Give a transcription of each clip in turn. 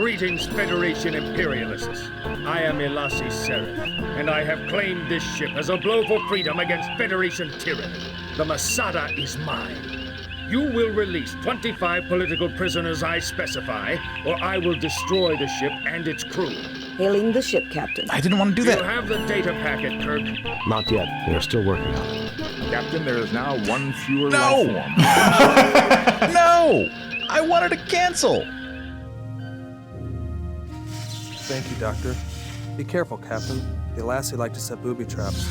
Greetings, Federation imperialists. I am Elasi Seraph, and I have claimed this ship as a blow for freedom against Federation tyranny. The Masada is mine. You will release 25 political prisoners I specify, or I will destroy the ship and its crew. Hailing the ship, Captain. I didn't want to do that. You have the data packet, Kirk. Not yet. We are still working on it. Captain, there is now one fewer life No! form. No! I wanted to cancel. Thank you, Doctor. Be careful, Captain. The Elasi like to set booby traps.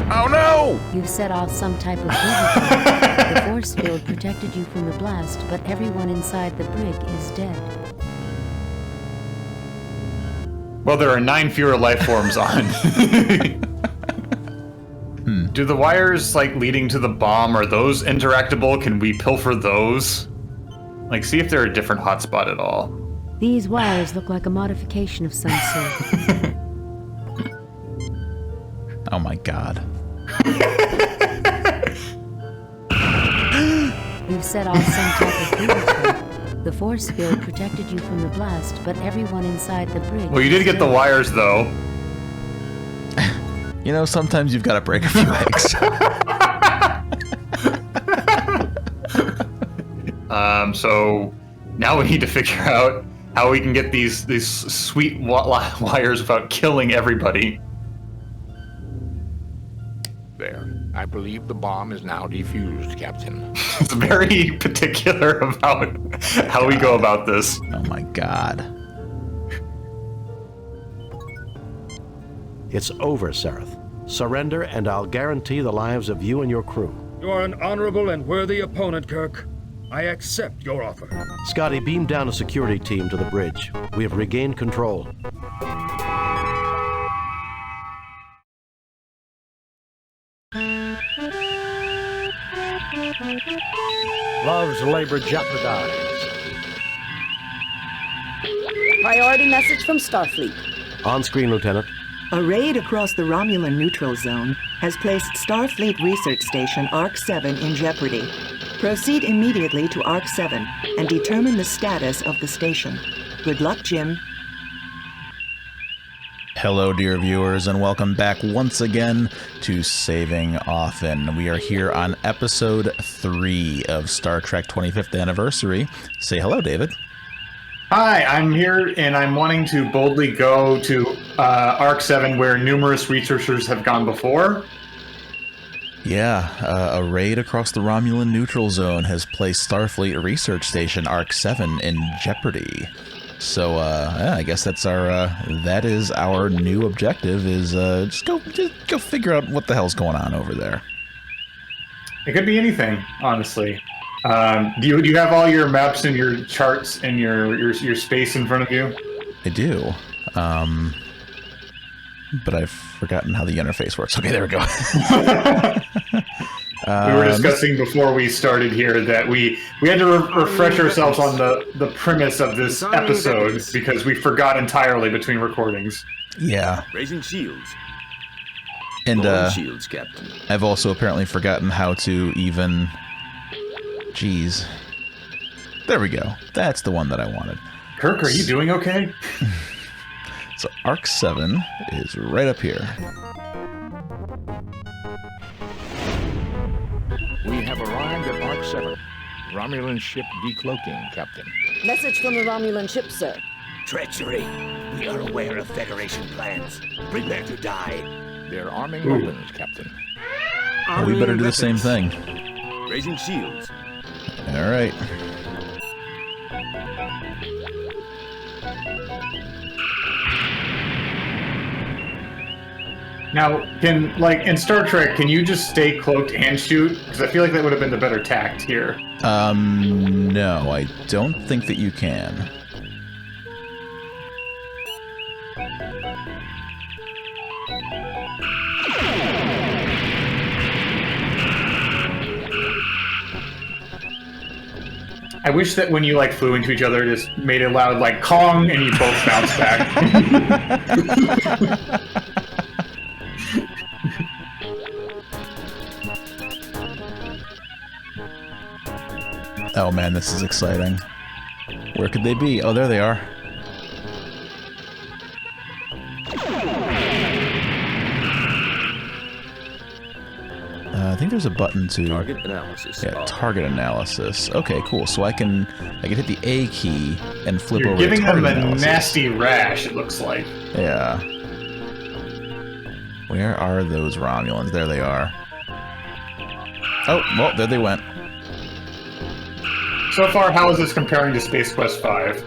Oh no! You've set off some type of booby. The force field protected you from the blast, but everyone inside the brig is dead. Well, there are 9 fewer life forms on. Do the wires, like, leading to the bomb, are those interactable? Can we pilfer those? Like, see if they're a different hotspot at all. These wires look like a modification of some sort. Oh my god. You've set off some type of booby. The force field protected you from the blast, but everyone inside the brig. Well, you did get the wires, though. You know, sometimes you've got to break a few eggs. So now we need to figure out how we can get these sweet wires without killing everybody. There. I believe the bomb is now defused, Captain. It's very particular about how we go about this. Oh my god. It's over, Seraph. Surrender, and I'll guarantee the lives of you and your crew. You are an honorable and worthy opponent, Kirk. I accept your offer. Scotty, beam down a security team to the bridge. We have regained control. Love's Labor Jeopardized. Priority message from Starfleet. On screen, Lieutenant. A raid across the Romulan neutral zone has placed Starfleet Research Station ARC-7 in jeopardy. Proceed immediately to ARC-7 and determine the status of the station. Good luck, Jim. Hello, dear viewers, and welcome back once again to Saving Often. We are here on episode 3 of Star Trek 25th Anniversary. Say hello, David. Hi, I'm here, and I'm wanting to boldly go to ARC-7, where numerous researchers have gone before. Yeah, a raid across the Romulan neutral zone has placed Starfleet Research Station ARC-7 in jeopardy. So, yeah, I guess that's that is our new objective, is just go figure out what the hell's going on over there. It could be anything, honestly. Do you have all your maps and your charts and your space in front of you? I do. But I've forgotten how the interface works. Okay, there we go. We were discussing before we started here that we had to refresh ourselves on the premise of this episode because we forgot entirely between recordings. Yeah. Raising shields. And shields, Captain. I've also apparently forgotten how to even... Jeez. There we go. That's the one that I wanted. Kirk, are you doing okay? So ARC-7 is right up here. We have arrived at ARC-7. Romulan ship decloaking, Captain. Message from the Romulan ship, sir. Treachery. We are aware of Federation plans. Prepare to die. They're arming weapons, Captain. Well, we better do the same thing. Raising shields. All right. Now, in Star Trek, can you just stay cloaked and shoot? Because I feel like that would have been the better tact here. No, I don't think that you can. I wish that when you flew into each other, it just made it loud like Kong, and you both bounced back. Oh man, this is exciting. Where could they be? Oh, there they are. I think there's a button to... Target analysis. Yeah, target analysis. Okay, cool. So I can hit the A key and flip over to You're giving them target a analysis. nasty rash, it looks like. Yeah. Where are those Romulans? There they are. Oh, well, there they went. So far, how is this comparing to Space Quest 5?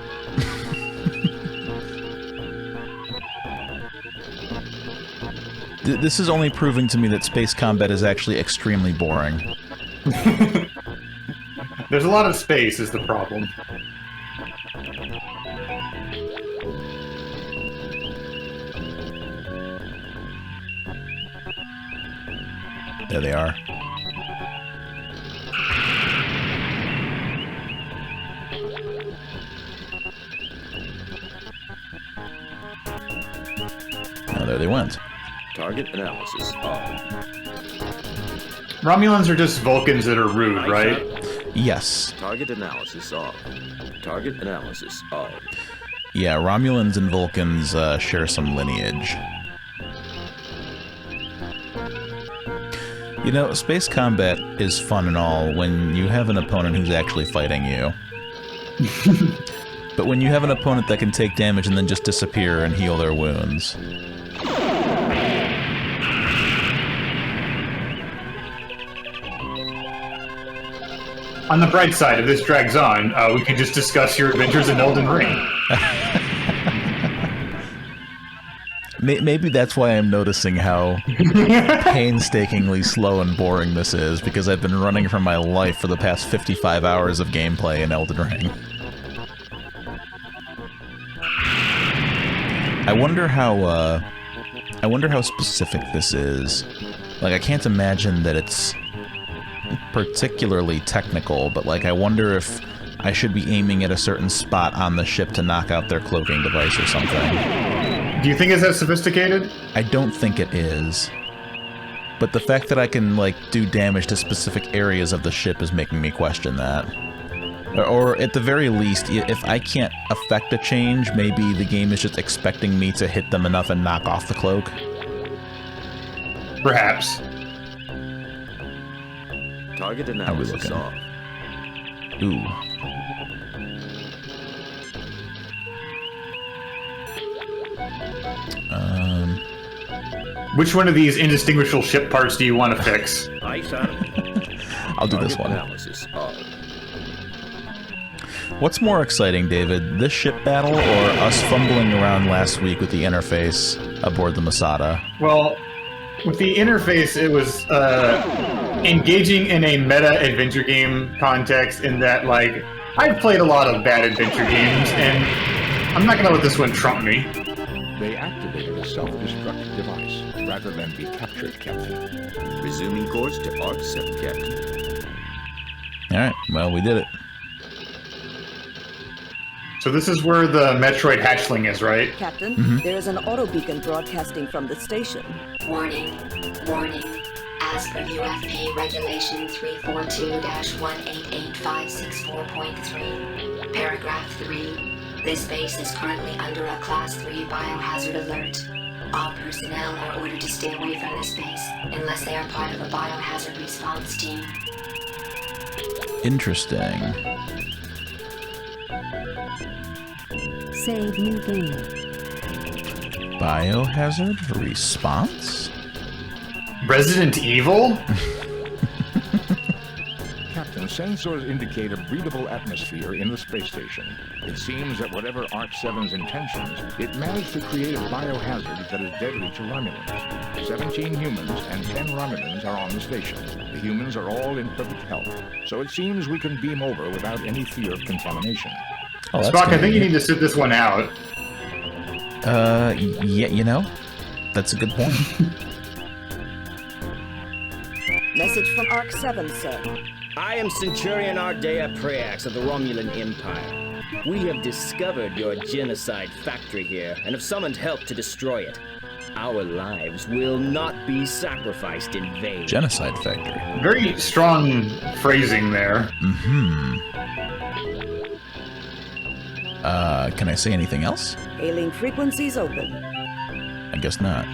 This is only proving to me that space combat is actually extremely boring. There's a lot of space is the problem. There they are. Oh, there they went. Target analysis on. Romulans are just Vulcans that are rude, right? Yes. Target analysis off. Target analysis off. Yeah, Romulans and Vulcans share some lineage. You know, space combat is fun and all when you have an opponent who's actually fighting you. But when you have an opponent that can take damage and then just disappear and heal their wounds... On the bright side, if this drags on, we can just discuss your adventures in Elden Ring. Maybe that's why I'm noticing how painstakingly slow and boring this is, because I've been running for my life for the past 55 hours of gameplay in Elden Ring. I wonder how specific this is. Like, I can't imagine that it's particularly technical, but like I wonder if I should be aiming at a certain spot on the ship to knock out their cloaking device or something. Do you think it's that sophisticated? I don't think it is. But the fact that I can like do damage to specific areas of the ship is making me question that. Or at the very least, if I can't affect a change, maybe the game is just expecting me to hit them enough and knock off the cloak. Perhaps. Target analysis off. Ooh. Which one of these indistinguishable ship parts do you want to fix? I'll do this one. Analysis off. What's more exciting, David? This ship battle or us fumbling around last week with the interface aboard the Masada? Well, with the interface, it was engaging in a meta-adventure game context in that, like, I've played a lot of bad adventure games, and I'm not going to let this one trump me. They activated a self-destruct device rather than be captured, Captain. Resuming course to Arc 7, Captain. Alright, well, we did it. So this is where the Metroid hatchling is, right? Captain, there is an auto beacon broadcasting from the station. Warning. Warning. As per UFP Regulation 342-1888564.3, Paragraph 3, this base is currently under a Class 3 biohazard alert. All personnel are ordered to stay away from this base unless they are part of a biohazard response team. Interesting. Save new game. Biohazard response? Resident Evil? Captain, sensors indicate a breathable atmosphere in the space station. It seems that whatever Arc-7's intentions, it managed to create a biohazard that is deadly to Romulans. 17 humans and 10 Romulans are on the station. The humans are all in perfect health, so it seems we can beam over without any fear of contamination. Oh, Spock, I think you need to sit this one out. Yeah, you know, that's a good point. Message from Arc 7, sir. I am Centurion Ardea Preax of the Romulan Empire. We have discovered your genocide factory here and have summoned help to destroy it. Our lives will not be sacrificed in vain. Genocide factory. Very strong phrasing there. Can I say anything else? Hailing frequencies open. I guess not.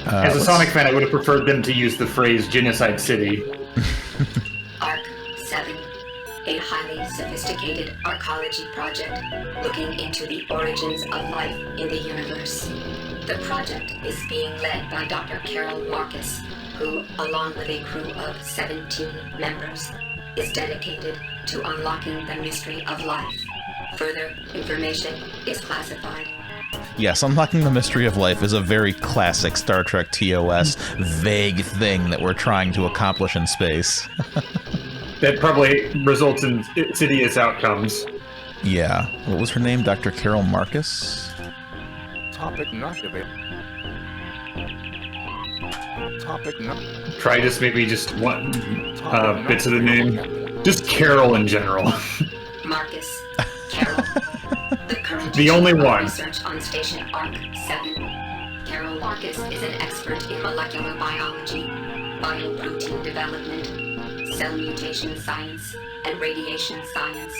As a Sonic fan, I would have preferred them to use the phrase Genocide City. ARC-7, a highly sophisticated arcology project looking into the origins of life in the universe. The project is being led by Dr. Carol Marcus, who, along with a crew of 17 members, is dedicated to unlocking the mystery of life. Further information is classified. Yes, unlocking the mystery of life is a very classic Star Trek TOS vague thing that we're trying to accomplish in space. That probably results in insidious outcomes. Yeah. What was her name? Dr. Carol Marcus? Topic not available. Topic not. Try just maybe just one bits of the name. Just Carol in general. Marcus, Carol. The current The only one. Research on Station ARC-7. Carol Marcus is an expert in molecular biology, bioprotein development, cell mutation science, and radiation science.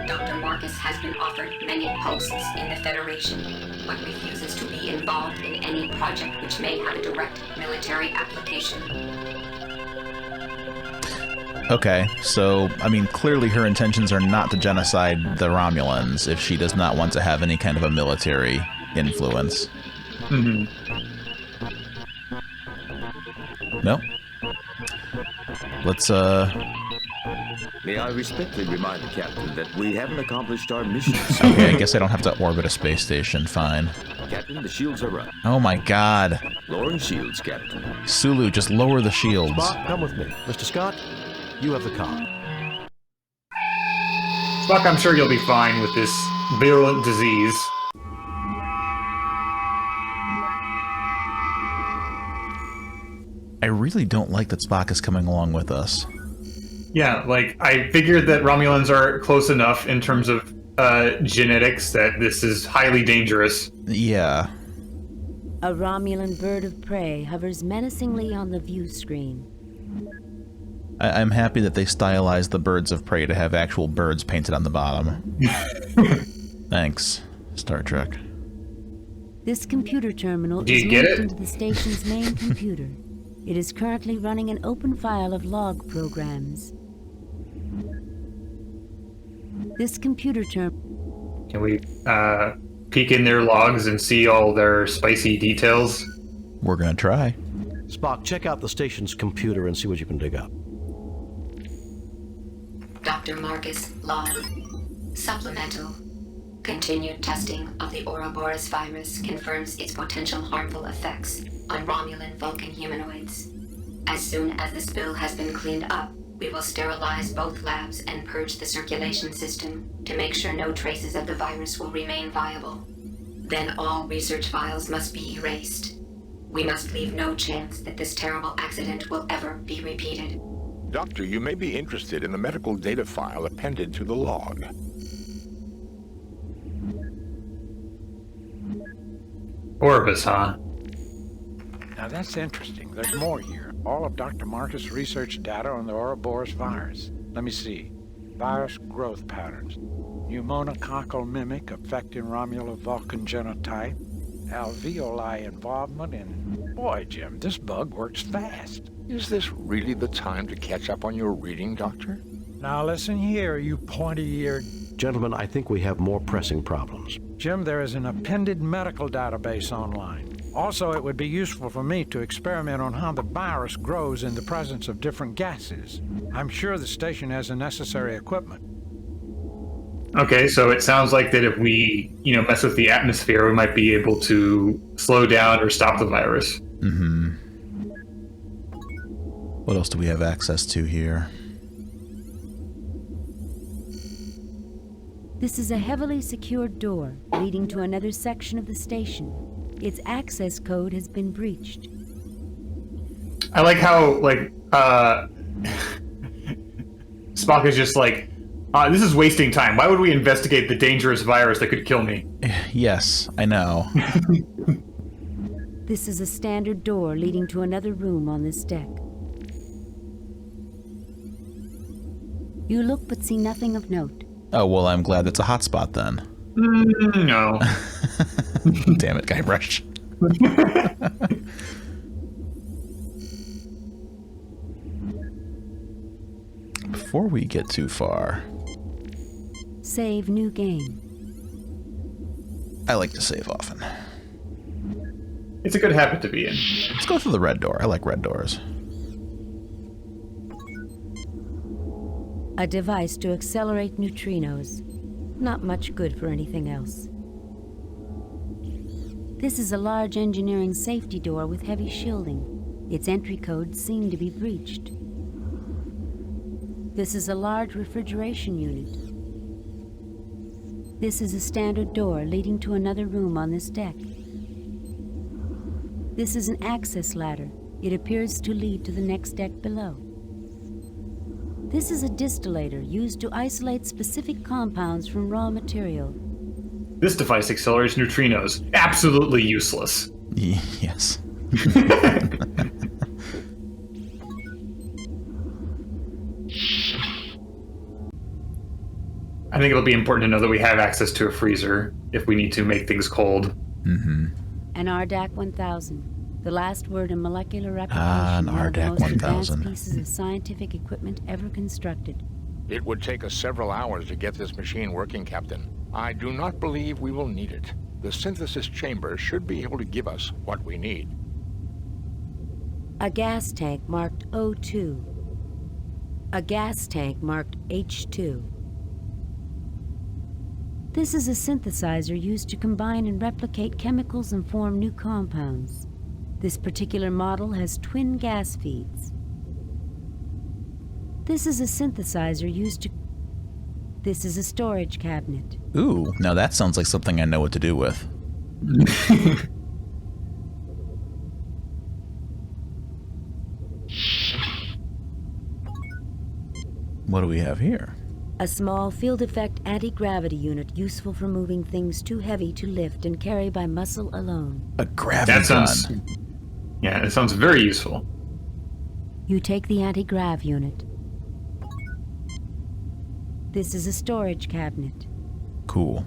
Dr. Marcus has been offered many posts in the Federation, but refuses to be involved in any project which may have a direct military application. Okay, so, I mean, clearly her intentions are not to genocide the Romulans if she does not want to have any kind of a military influence. Mm-hmm. No? Let's, May I respectfully remind the Captain that we haven't accomplished our mission. Okay, I guess I don't have to orbit a space station, fine. Captain, the shields are up. Oh my god. Lowering shields, Captain. Sulu, just lower the shields. Spock, come with me. Mr. Scott, you have the comm. Spock, I'm sure you'll be fine with this virulent disease. I really don't like that Spock is coming along with us. Yeah, like, I figured that Romulans are close enough in terms of genetics that this is highly dangerous. Yeah. A Romulan bird of prey hovers menacingly on the view screen. I'm happy that they stylized the birds of prey to have actual birds painted on the bottom. Thanks, Star Trek. This computer terminal Do is you get linked it? into the station's main computer. It is currently running an open file of log programs. This computer terminal... Can we peek in their logs and see all their spicy details? We're gonna try. Spock, check out the station's computer and see what you can dig up. Dr. Marcus log. Supplemental. Continued testing of the Ouroboros virus confirms its potential harmful effects on Romulan Vulcan humanoids. As soon as the spill has been cleaned up, we will sterilize both labs and purge the circulation system to make sure no traces of the virus will remain viable. Then all research files must be erased. We must leave no chance that this terrible accident will ever be repeated. Doctor, you may be interested in the medical data file appended to the log. Orbis, huh? Now that's interesting. There's more here. All of Dr. Marcus' research data on the Ouroboros virus. Let me see. Virus growth patterns. Pneumococcal mimic affecting Romulan Vulcan genotype. Alveoli involvement in... Boy, Jim, this bug works fast. Is this really the time to catch up on your reading, Doctor? Now listen here, you pointy-eared... Gentlemen, I think we have more pressing problems. Jim, there is an appended medical database online. Also, it would be useful for me to experiment on how the virus grows in the presence of different gases. I'm sure the station has the necessary equipment. Okay, so it sounds like that if we, mess with the atmosphere, we might be able to slow down or stop the virus. Mm-hmm. What else do we have access to here? This is a heavily secured door leading to another section of the station. Its access code has been breached. I like how, Spock is just like, This is wasting time. Why would we investigate the dangerous virus that could kill me? Yes, I know. This is a standard door leading to another room on this deck. You look but see nothing of note. Oh, well, I'm glad that's a hotspot then. No. Damn it, Guybrush. Before we get too far... Save new game. I like to save often. It's a good habit to be in. Let's go through the red door. I like red doors. A device to accelerate neutrinos. Not much good for anything else. This is a large engineering safety door with heavy shielding. Its entry codes seem to be breached. This is a large refrigeration unit. This is a standard door leading to another room on this deck. This is an access ladder. It appears to lead to the next deck below. This is a distillator used to isolate specific compounds from raw material. This device accelerates neutrinos. Absolutely useless. Yes. I think it'll be important to know that we have access to a freezer if we need to make things cold. Mm-hmm. An RDAC 1000. The last word in molecular replication. An one of the RDAC most 1000. advanced pieces of scientific equipment ever constructed. It would take us several hours to get this machine working, Captain. I do not believe we will need it. The synthesis chamber should be able to give us what we need. A gas tank marked O2. A gas tank marked H2. This is a synthesizer used to combine and replicate chemicals and form new compounds. This particular model has twin gas feeds. This is a synthesizer used to... This is a storage cabinet. Ooh, now that sounds like something I know what to do with. What do we have here? A small field effect anti-gravity unit useful for moving things too heavy to lift and carry by muscle alone. A gravity gun. Yeah, it sounds very useful. You take the anti-grav unit. This is a storage cabinet. Cool.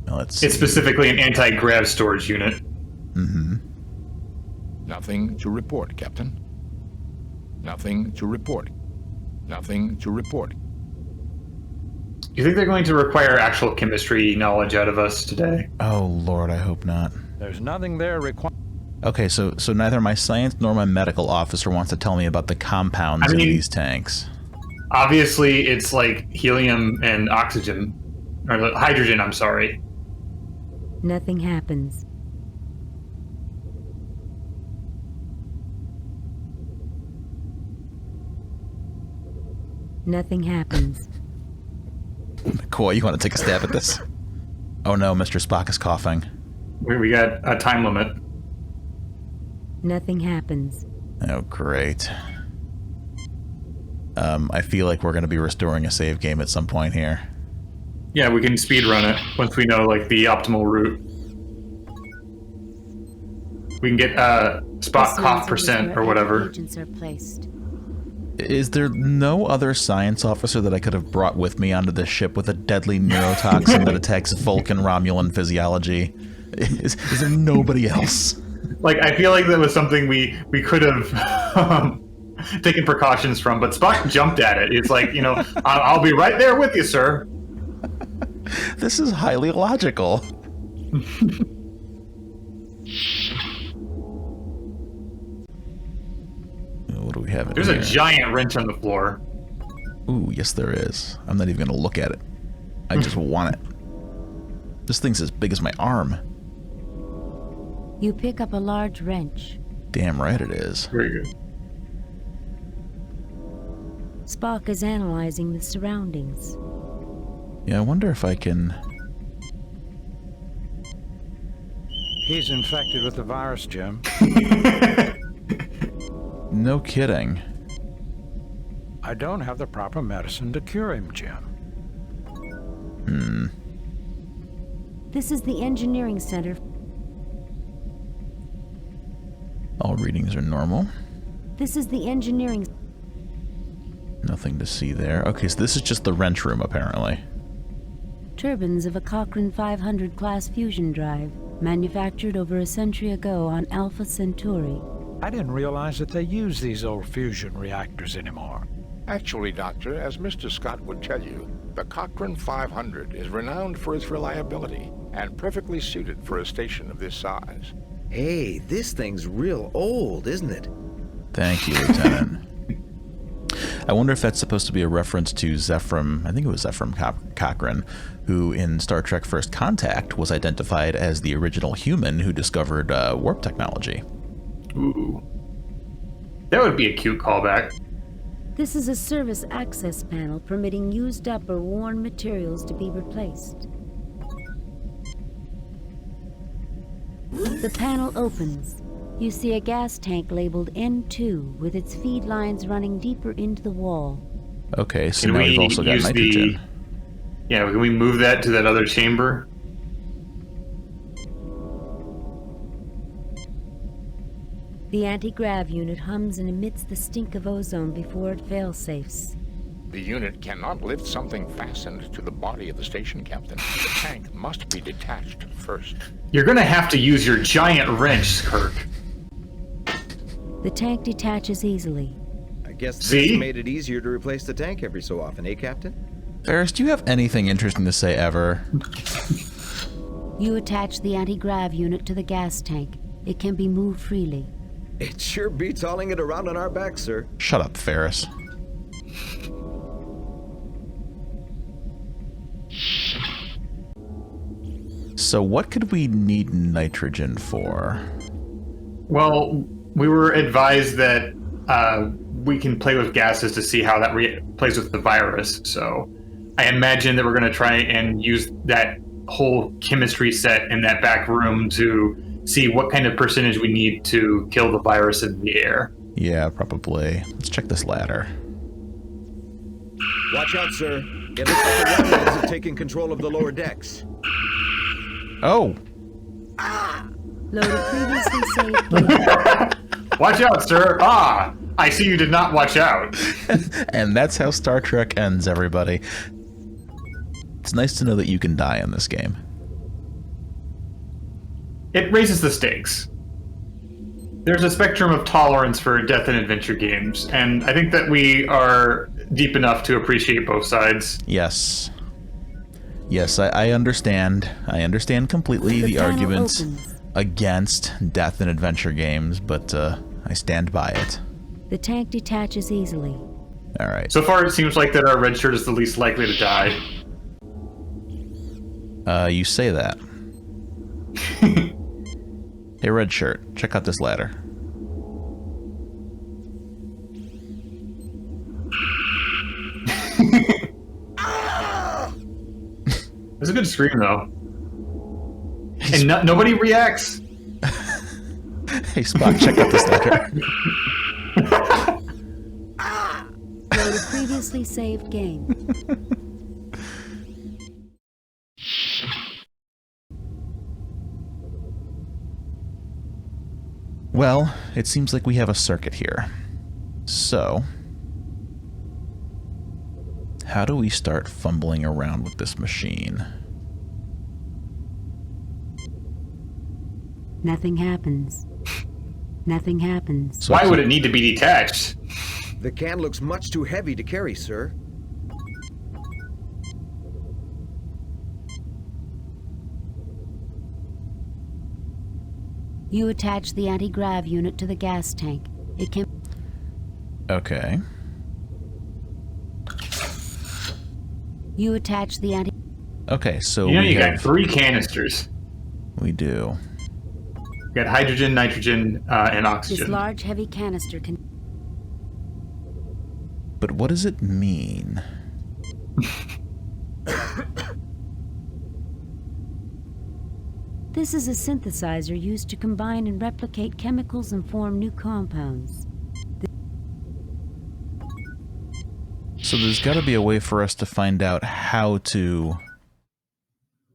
Now let's see. It's specifically an anti-grav storage unit. Mm-hmm. Nothing to report, Captain. Nothing to report. Nothing to report. Do you think they're going to require actual chemistry knowledge out of us today? Oh, Lord, I hope not. There's nothing there required. Okay, so neither my science nor my medical officer wants to tell me about the compounds in these tanks. Obviously, it's like helium and oxygen. Or hydrogen, I'm sorry. Nothing happens. Nothing happens. Cool, you want to take a stab at this? Oh no, Mr. Spock is coughing. We got a time limit. Nothing happens. Oh, great. I feel like we're going to be restoring a save game at some point here. Yeah, we can speedrun it once we know, like, the optimal route. We can get Spock cough percent or whatever. Agents are placed. Is there no other science officer that I could have brought with me onto this ship with a deadly neurotoxin that attacks Vulcan Romulan physiology? Is there nobody else? Like, I feel like that was something we could have taken precautions from, but Spock jumped at it. It's like, you know, I'll be right there with you, sir. This is highly illogical. What do we have in There's here? a giant wrench on the floor. Ooh, yes there is. I'm not even going to look at it. I just want it. This thing's as big as my arm. You pick up a large wrench. Damn right it is. Very good. Spock is analyzing the surroundings. Yeah, I wonder if I can... He's infected with the virus, Jim. No kidding. I don't have the proper medicine to cure him, Jim. This is the engineering center. All readings are normal. This is the engineering... Nothing to see there. Okay, so this is just the wrench room, apparently. Turbines of a Cochrane 500 class fusion drive, manufactured over a century ago on Alpha Centauri. I didn't realize that they use these old fusion reactors anymore. Actually, Doctor, as Mr. Scott would tell you, the Cochrane 500 is renowned for its reliability and perfectly suited for a station of this size. Hey, this thing's real old, isn't it? Thank you, Lieutenant. I wonder if that's supposed to be a reference to Zephram, I think it was Zephram Cochrane, who in Star Trek First Contact was identified as the original human who discovered warp technology. Ooh. That would be a cute callback. This is a service access panel permitting used up or worn materials to be replaced. The panel opens. You see a gas tank labeled N2 with its feed lines running deeper into the wall. Okay, so now we've also got nitrogen. Yeah, can we move that to that other chamber? The anti-grav unit hums and emits the stink of ozone before it fail-safes. The unit cannot lift something fastened to the body of the station, Captain. The tank must be detached first. You're gonna have to use your giant wrench, Kirk. The tank detaches easily. I guess this made it easier to replace the tank every so often, eh, Captain? Ferris, do you have anything interesting to say ever? You attach the anti-grav unit to the gas tank. It can be moved freely. It sure beats hauling it around on our backs, sir. Shut up, Ferris. So what could we need nitrogen for? Well, we were advised that we can play with gases to see how that plays with the virus. So I imagine that we're going to try and use that whole chemistry set in that back room to see what kind of percentage we need to kill the virus in the air. Yeah, probably. Let's check this ladder. Watch out, sir. It looks like the Romulans are taking control of the lower decks. Oh! Loaded previously saved. Watch out, sir. Ah! I see you did not watch out. And that's how Star Trek ends, everybody. It's nice to know that you can die in this game. It raises the stakes. There's a spectrum of tolerance for death in adventure games, and I think that we are deep enough to appreciate both sides. Yes. Yes, I understand. I understand completely the arguments against death in adventure games, but I stand by it. The tank detaches easily. All right. So far, it seems like that our red shirt is the least likely to die. You say that. Hey, red shirt, check out this ladder. It's a good scream, though. And nobody reacts. Hey, Spock, check out this ladder. Load a previously saved game. Well, it seems like we have a circuit here. So, how do we start fumbling around with this machine? Nothing happens. Nothing happens. So why would it need to be detached? The can looks much too heavy to carry, sir. You attach the anti-grav unit to the gas tank. It can... Okay. You attach the anti... Okay, so you got 3 canisters. We do. You got hydrogen, nitrogen, and oxygen. This large, heavy canister can... But what does it mean? This is a synthesizer used to combine and replicate chemicals and form new compounds. So there's got to be a way for us to find out how to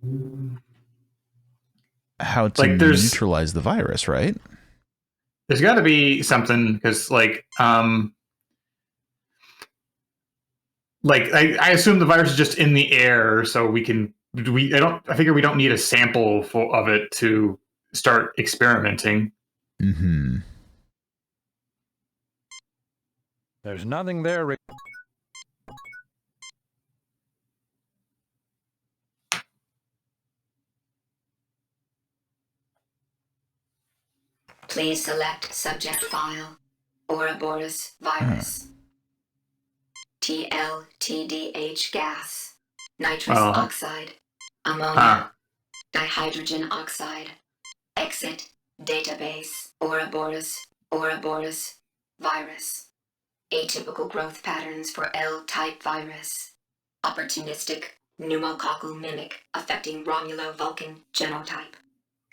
Like, neutralize the virus, right? There's got to be something, because I assume the virus is just in the air, so I figure we don't need a sample of it to start experimenting. Mm-hmm. There's nothing there, Rick. Please select subject file, Ouroboros virus. TLTDH gas, nitrous oxide, ammonia, dihydrogen oxide. Exit database, Ouroboros virus. Atypical growth patterns for L-type virus. Opportunistic pneumococcal mimic affecting Romulo-Vulcan genotype.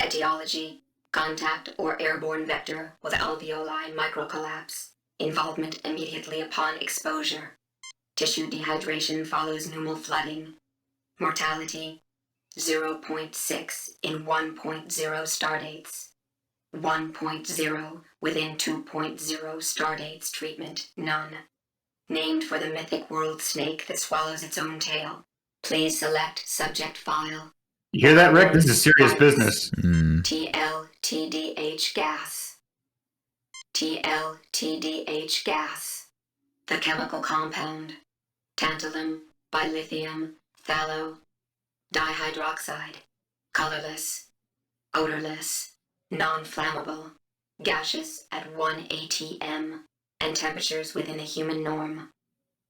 Etiology, contact or airborne vector with alveoli microcollapse. Involvement immediately upon exposure. Tissue dehydration follows pneumal flooding. Mortality, 0.6 in 1.0 stardates. 1.0 within 2.0 stardates treatment, none. Named for the mythic world snake that swallows its own tail. Please select subject file. You hear that, Rick? This is serious business. TLTDH gas. TLTDH gas. The chemical compound. Tantalum, bilithium, phthalo, dihydroxide. Colorless, odorless, non-flammable, gaseous at 1 atm, and temperatures within a human norm.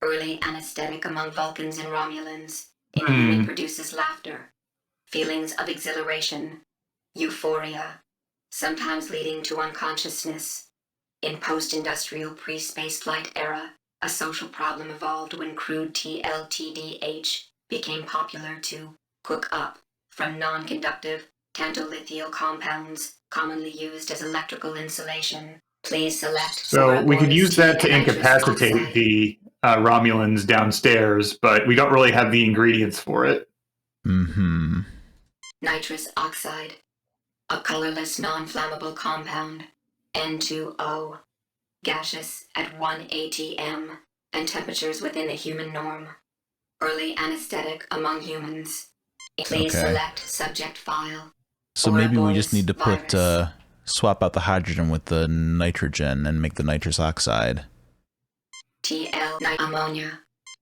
Early anesthetic among Vulcans and Romulans. It produces laughter, feelings of exhilaration, euphoria, sometimes leading to unconsciousness. In post-industrial pre-space flight era, a social problem evolved when crude TLTDH became popular to cook up from non-conductive tantolithial compounds commonly used as electrical insulation. Please select. So we could use that to incapacitate the Romulans downstairs, but we don't really have the ingredients for it. Mm-hmm. Nitrous oxide, a colorless non-flammable compound, N2O, gaseous at 1 atm, and temperatures within a human norm. Early anesthetic among humans. Please select subject file. So maybe we just need to put swap out the hydrogen with the nitrogen and make the nitrous oxide.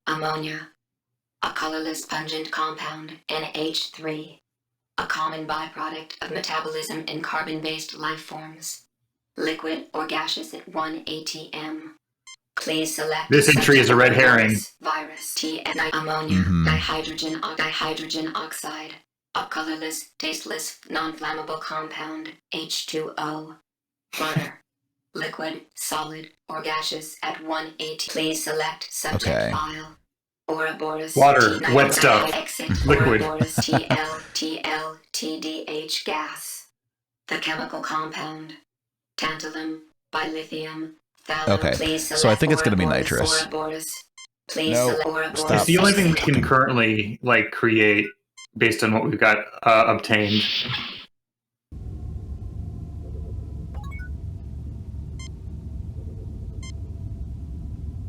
Ammonia, a colorless pungent compound, NH3, a common byproduct of metabolism in carbon-based life forms, liquid or gaseous at 1 atm. Please select. This entry is a red herring. Virus, ammonia, dihydrogen oxide, a colorless, tasteless, non-flammable compound, H2O. Water, liquid, solid, or gaseous at 1 atm. Please select subject file. Ouroboros. Water, wet stuff, liquid. Ouroboros TLTDH gas. The chemical compound. Tantalum, bilithium, phthalo. Okay, so I think it's going to be nitrous. It's the only thing we can currently create based on what we've got obtained.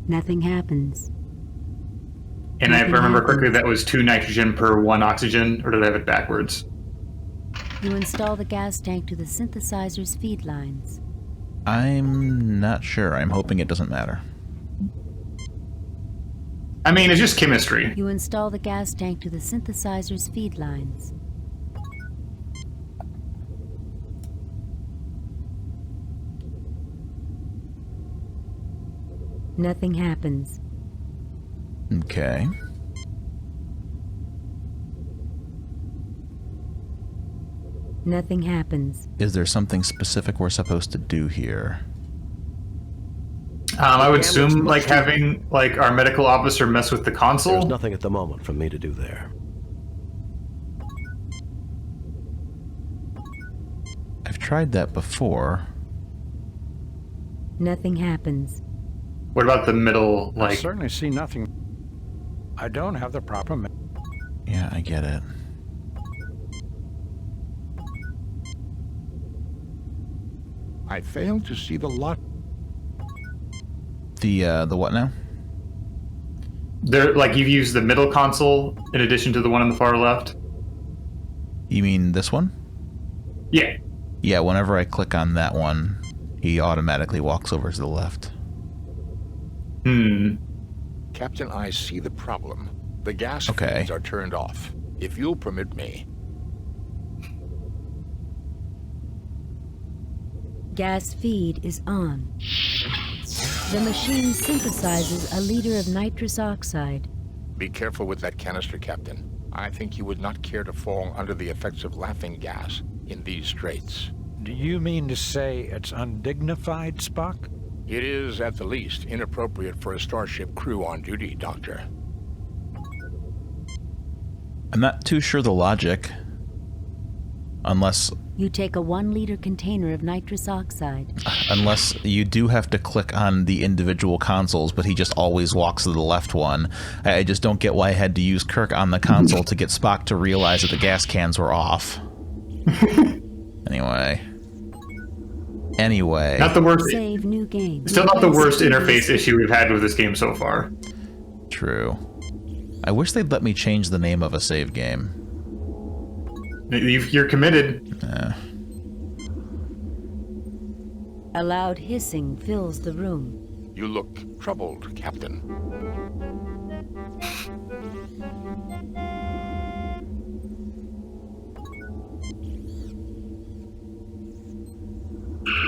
Nothing happens. And if I remember correctly, that was 2 nitrogen per 1 oxygen, or did I have it backwards? You install the gas tank to the synthesizer's feed lines. I'm not sure. I'm hoping it doesn't matter. I mean, it's just chemistry. You install the gas tank to the synthesizer's feed lines. Nothing happens. Okay. Nothing happens. Is there something specific we're supposed to do here? I would assume having our medical officer mess with the console. There's nothing at the moment for me to do there. I've tried that before. Nothing happens. What about the middle, I certainly see nothing. I don't have the proper... Yeah, I get it. I fail to see the lot. The what now? There, like, you've used the middle console in addition to the one on the far left? You mean this one? Yeah. Yeah, whenever I click on that one, he automatically walks over to the left. Captain, I see the problem. The gas feeds are turned off. If you'll permit me. Gas feed is on. The machine synthesizes a liter of nitrous oxide. Be careful with that canister, Captain. I think you would not care to fall under the effects of laughing gas in these straits. Do you mean to say it's undignified, Spock? It is, at the least, inappropriate for a starship crew on duty, Doctor. I'm not too sure the logic. Unless... You take a 1-liter container of nitrous oxide. Unless you do have to click on the individual consoles, but he just always walks to the left one. I just don't get why I had to use Kirk on the console to get Spock to realize that the gas cans were off. Anyway. Not the worst. Save new game. Still not the worst interface issue we've had with this game so far. True. I wish they'd let me change the name of a save game. You're committed. A loud hissing fills the room. You look troubled, Captain.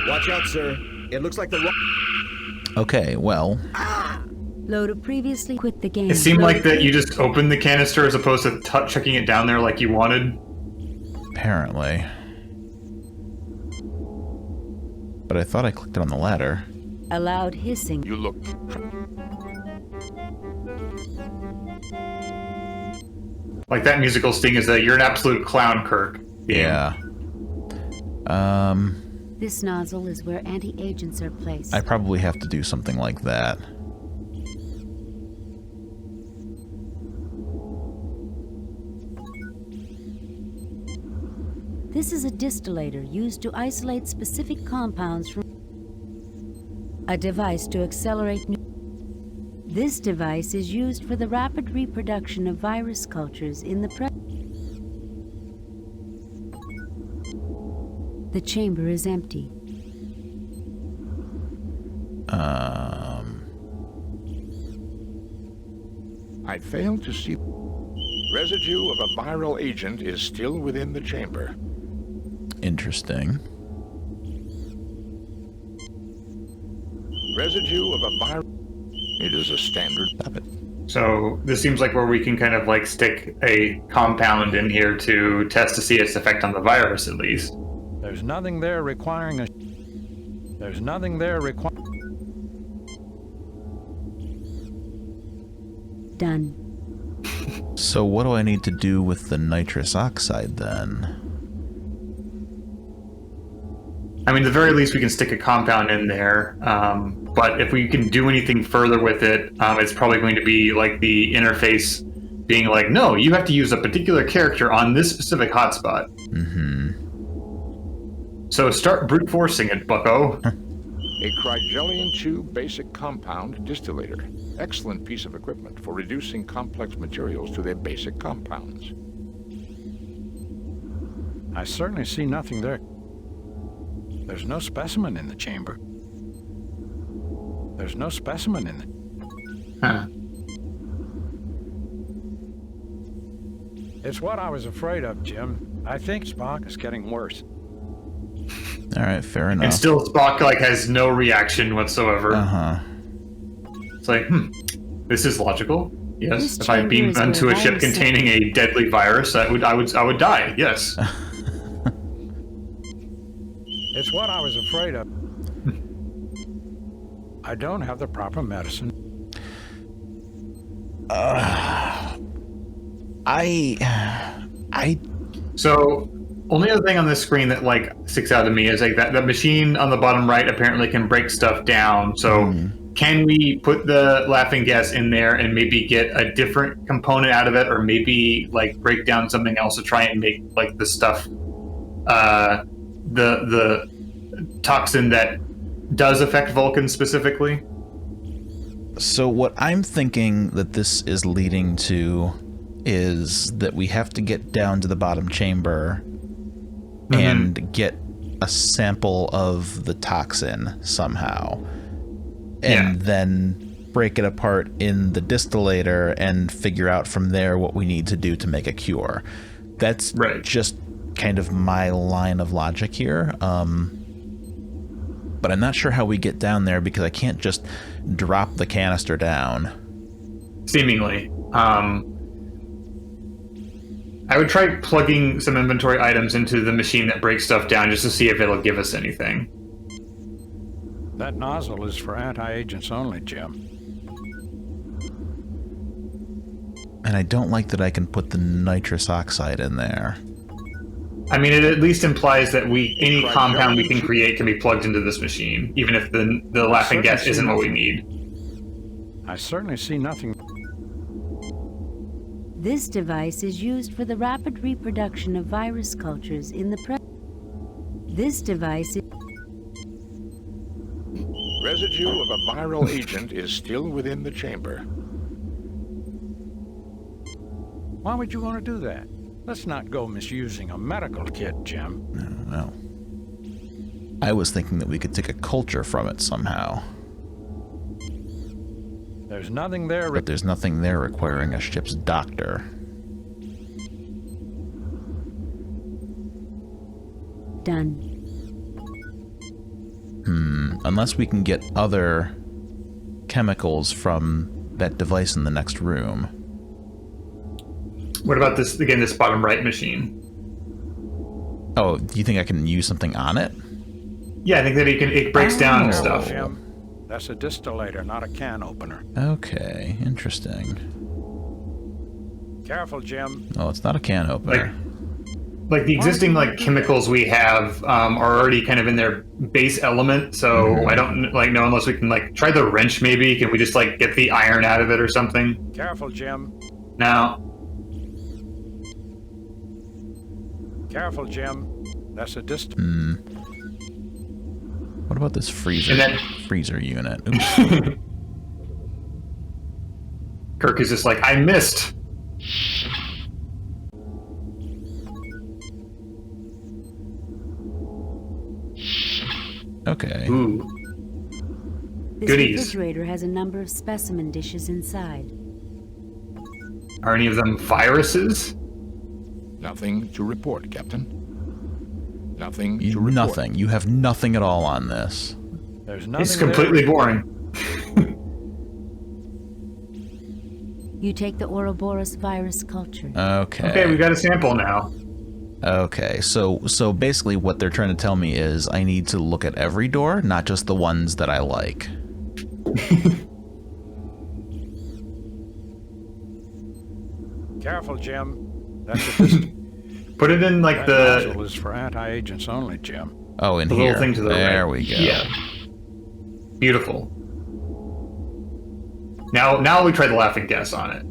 Watch out, sir. It looks like the... Okay, well... Loader previously quit the game. It seemed like that you just opened the canister as opposed to chucking it down there like you wanted. Apparently. But I thought I clicked it on the ladder. A loud hissing. You look... Like that musical sting is that you're an absolute clown, Kirk. Yeah. This nozzle is where anti-agents are placed. I probably have to do something like that. This is a distillator used to isolate specific compounds from a device to accelerate This device is used for the rapid reproduction of virus cultures in the The chamber is empty. I fail to see... Residue of a viral agent is still within the chamber. Interesting. Residue of a viral... It is a standard... Stop it. So this seems like where we can kind of like stick a compound in here to test to see its effect on the virus, at least. There's nothing there requiring a... There's nothing there requiring... Done. So what do I need to do with the nitrous oxide then? I mean, at the very least, we can stick a compound in there. But if we can do anything further with it, it's probably going to be like the interface being like, no, you have to use a particular character on this specific hotspot. So start brute forcing it, bucko. A Crygelian-2 basic compound distillator. Excellent piece of equipment for reducing complex materials to their basic compounds. I certainly see nothing there. There's no specimen in the chamber. There's no specimen in the... Huh. It's what I was afraid of, Jim. I think Spock is getting worse. All right, fair enough. And still Spock like has no reaction whatsoever. It's like, this is logical. Yes, if I beam onto a ship containing a deadly virus, I would die. Yes. It's what I was afraid of. I don't have the proper medicine. So, only other thing on this screen that like sticks out to me is like that the machine on the bottom right apparently can break stuff down. So can we put the laughing gas in there and maybe get a different component out of it, or maybe like break down something else to try and make like the stuff, the toxin that does affect Vulcan specifically? So what I'm thinking that this is leading to is that we have to get down to the bottom chamber and get a sample of the toxin somehow, and then break it apart in the distillator and figure out from there what we need to do to make a cure. That's just kind of my line of logic here. But I'm not sure how we get down there because I can't just drop the canister down. Seemingly. I would try plugging some inventory items into the machine that breaks stuff down just to see if it'll give us anything. That nozzle is for anti-agents only, Jim. And I don't like that I can put the nitrous oxide in there. I mean, it at least implies that any compound we can create can be plugged into this machine, even if the laughing gas isn't what we need. I certainly see nothing. This device is used for the rapid reproduction of virus cultures in the This device is... Residue of a viral agent is still within the chamber. Why would you want to do that? Let's not go misusing a medical kit, Jim. Well, I was thinking that we could take a culture from it somehow. There's nothing there... But there's nothing there requiring a ship's doctor. Done. Unless we can get other chemicals from that device in the next room. What about this, again, this bottom right machine? Oh, do you think I can use something on it? Yeah, I think that it breaks down stuff. Jim, that's a distillator, not a can opener. Okay, interesting. Careful, Jim. Oh, it's not a can opener. Like the existing chemicals we have are already kind of in their base element, so I don't know unless we can try the wrench maybe. Can we just get the iron out of it or something? Careful, Jim. No. Careful, Jim. That's a What about this freezer unit? Oops. Kirk is just I missed. Okay. Ooh. This Goodies. refrigerator has a number of specimen dishes inside. Are any of them viruses? Nothing to report, Captain. Nothing to report. Nothing. You have nothing at all on this. There's nothing. It's completely boring. You take the Ouroboros virus culture. Okay. Okay, we got a sample now. Okay, so basically what they're trying to tell me is I need to look at every door, not just the ones that I like. Careful, Jim. That's Put it in that the nozzle is for anti-agents only, Jim. Oh, in the here. little thing to the there right. we go. Yeah. Beautiful. Now we try the laughing gas on it.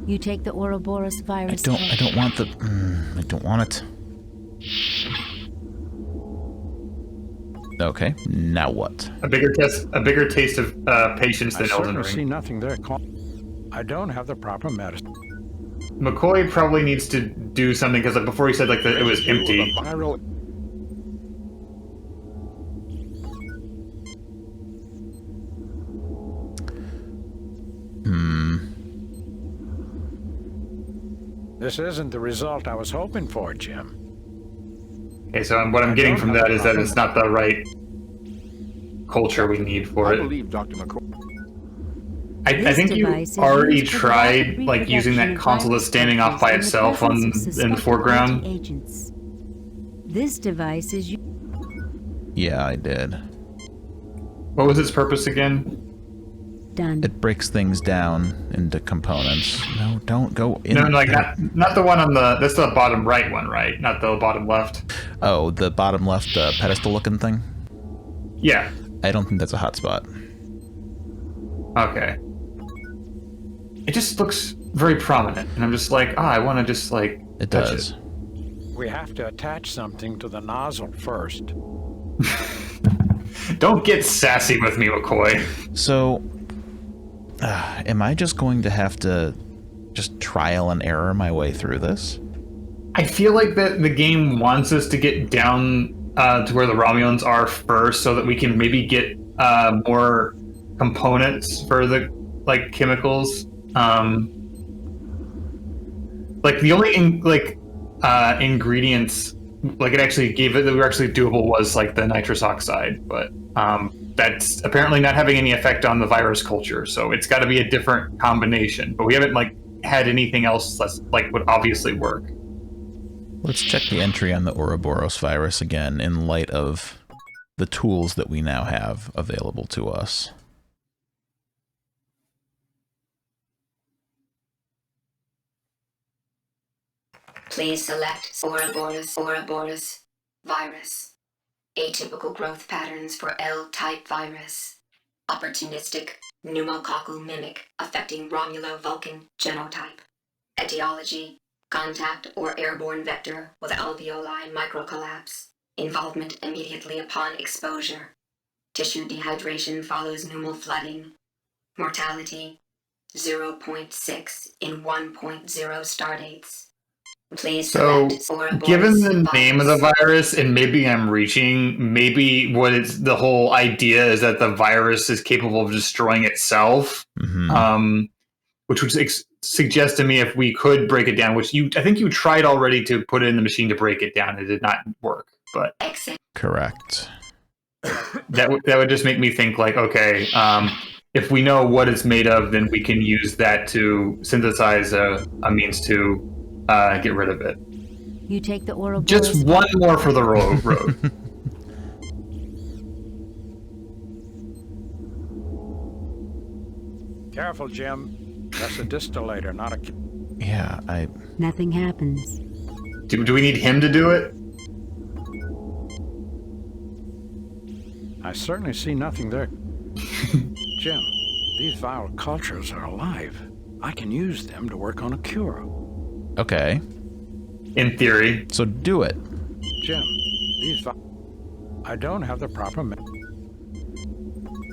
You take the Ouroboros virus. I don't want the. I don't want it. Okay, now what? A bigger taste of patience than Elden I see Ring. nothing there. I don't have the proper medicine. McCoy probably needs to do something because before he said that it was empty. Viral. This isn't the result I was hoping for, Jim. Okay, so what I'm getting from that is that it's not the right culture we need for I it. believe Dr. McCoy. I think you already tried using that console that's standing off by itself in the foreground. Agents. This device is. Yeah, I did. What was its purpose again? done. It breaks things down into components. No, don't go in. No, like not the one on the. That's the bottom right one, right? Not the bottom left. Oh, the bottom left pedestal-looking thing. Yeah. I don't think that's a hotspot. Okay. It just looks very prominent, and I'm just like, I want to just like. It does. It. We have to attach something to the nozzle first. Don't get sassy with me, McCoy. So, am I just going to have to just trial and error my way through this? I feel like that the game wants us to get down to where the Romulans are first, so that we can maybe get more components for the chemicals. Like the only ingredients it actually gave it that were actually doable was like the nitrous oxide, but that's apparently not having any effect on the virus culture, so it's got to be a different combination. But we haven't had anything else that's would obviously work. Let's check the entry on the Ouroboros virus again in light of the tools that we now have available to us. Please select Ouroboros virus. Atypical growth patterns for L-type virus. Opportunistic pneumococcal mimic affecting Romulo-Vulcan genotype. Etiology: contact or airborne vector with alveoli microcollapse. Involvement immediately upon exposure. Tissue dehydration follows pneumal flooding. Mortality: 0.6 in 1.0 star dates. Please so, select given the virus. name of the virus, and maybe I'm reaching, maybe what it's the whole idea is that the virus is capable of destroying itself, which would suggest to me if we could break it down, which I think you tried already to put it in the machine to break it down. It did not work, but correct. That would just make me think okay, if we know what it's made of, then we can use that to synthesize a means to get rid of it. You take the Ouroboros. Just one more for the road. Careful, Jim. That's a distillator, not a... Yeah, Nothing happens. Do we need him to do it? I certainly see nothing there. Jim, these viral cultures are alive. I can use them to work on a cure. Okay. In theory. So do it. Jim, I don't have the proper...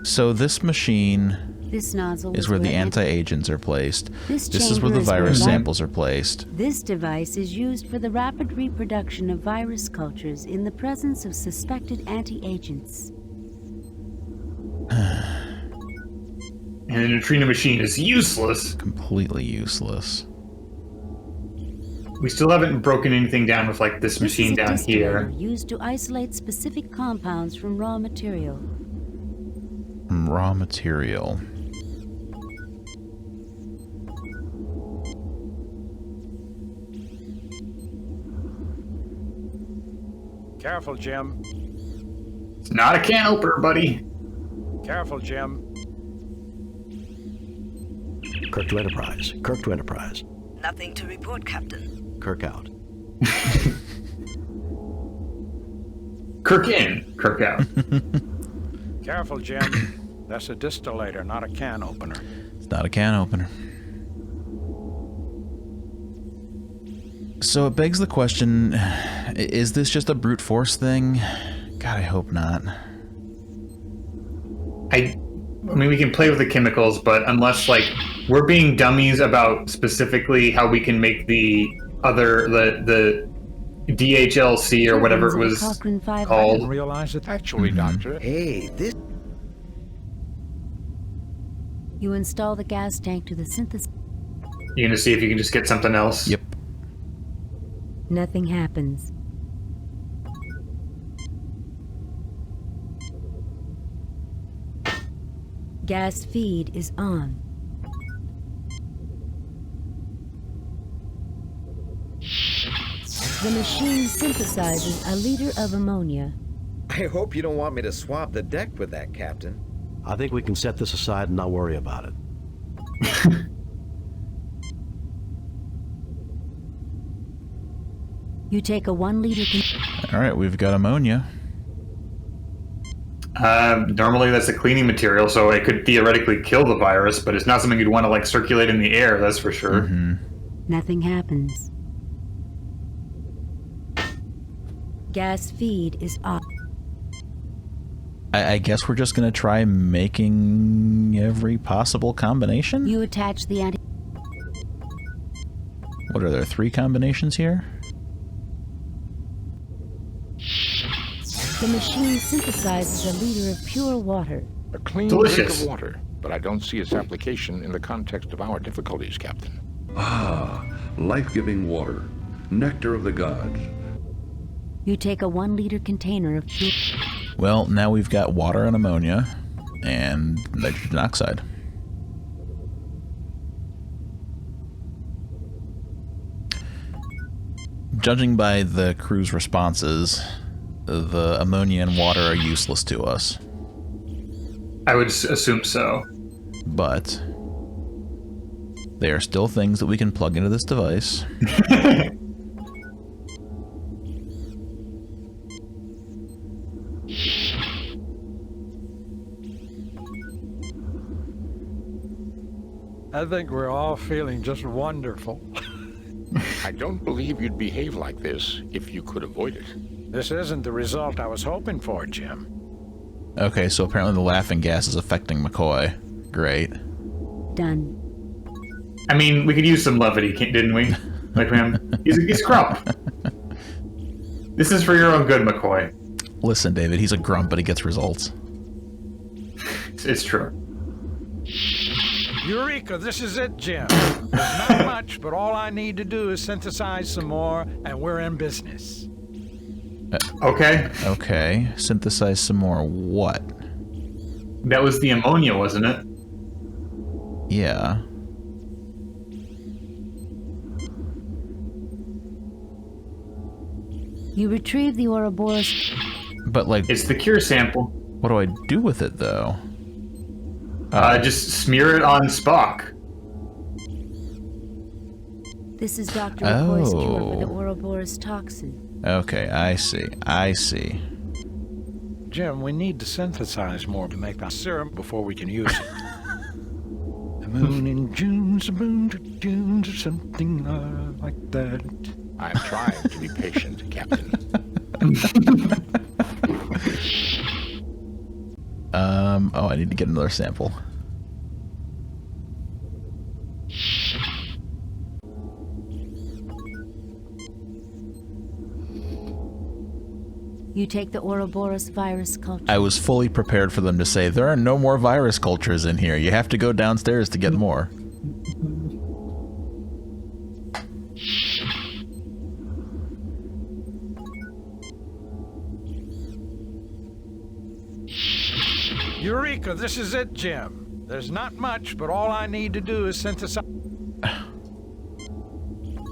So this machine This nozzle is where the anti-agents are placed. This is where the virus samples are placed. This device is used for the rapid reproduction of virus cultures in the presence of suspected anti-agents. And the neutrino machine is useless. Completely useless. We still haven't broken anything down with this machine down here. Used to isolate specific compounds from raw material. Raw material. Careful, Jim. It's not a can opener, buddy. Careful, Jim. Kirk to Enterprise. Kirk to Enterprise. Nothing to report, Captain. Kirk out. Kirk in, Kirk out. Careful, Jim. That's a distillator, not a can opener. It's not a can opener. So it begs the question, is this just a brute force thing? God, I hope not. I mean, we can play with the chemicals, but unless, we're being dummies about specifically how we can make the DHLC or whatever it was called. I didn't realize it. Actually, Doctor. Hey, this... You install the gas tank to the synthesis. You gonna see if you can just get something else? Yep. Nothing happens. Gas feed is on. The machine synthesizes a liter of ammonia. I hope you don't want me to swab the deck with that, Captain. I think we can set this aside and not worry about it. You take a 1 liter... Alright, we've got ammonia. Normally that's a cleaning material, so it could theoretically kill the virus, but it's not something you'd want to, like, circulate in the air, that's for sure. Nothing happens. Gas feed is off. I guess we're just gonna try making every possible combination? You attach the anti... What are there, 3 combinations here? The machine synthesizes a liter of pure water. A clean drink of water, but I don't see its application in the context of our difficulties, Captain. Ah, life-giving water, nectar of the gods. You take a 1 liter container of pure... Well, now we've got water and ammonia, and nitrogen oxide. Judging by the crew's responses, the ammonia and water are useless to us. I would assume so. But they are still things that we can plug into this device. I think we're all feeling just wonderful. I don't believe you'd behave like this if you could avoid it. This isn't the result I was hoping for, Jim. Okay, so apparently the laughing gas is affecting McCoy. Great. Done. I mean, we could use some levity, didn't we? Like, man, he's a grump. This is for your own good, McCoy. Listen, David, he's a grump, but he gets results. It's true. Eureka, this is it, Jim. There's not much, but all I need to do is synthesize some more, and we're in business. Okay. Okay. Synthesize some more what? That was the ammonia, wasn't it? Yeah. You retrieve the Ouroboros... But, like... It's the cure sample. What do I do with it, though? Just smear it on Spock. This is Dr. McCoy's cure for the Ouroboros toxin. Okay, I see. I see. Jim, we need to synthesize more to make that serum before we can use it. The moon in June's a moon to June's or something like that. I'm trying to be patient, Captain. Oh, I need to get another sample. You take the Ouroboros virus culture. I was fully prepared for them to say, there are no more virus cultures in here. You have to go downstairs to get more. Eureka, this is it, Jim. There's not much, but all I need to do is synthesize...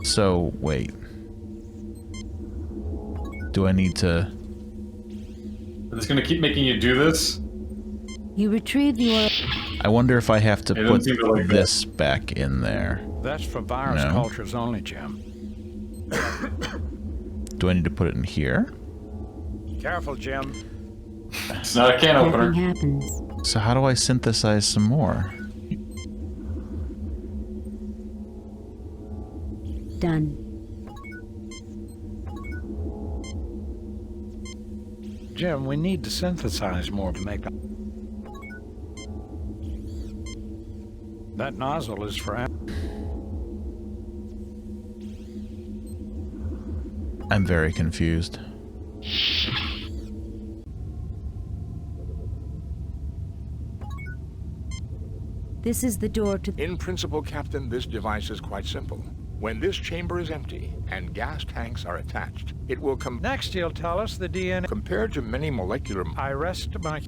So, wait. Do I need to... It's gonna keep making you do this? You retrieve the I wonder if I have to put like this back in there. That's for virus cultures only, Jim. Do I need to put it in here? Careful, Jim. It's not a can opener. Nothing happens. So how do I synthesize some more? Done. Jim, we need to synthesize more to make... That nozzle is for... I'm very confused. This is the door to... In principle, Captain, this device is quite simple. When this chamber is empty and gas tanks are attached, it will come... Next, he'll tell us the DNA... Compared to many molecular... I rest my...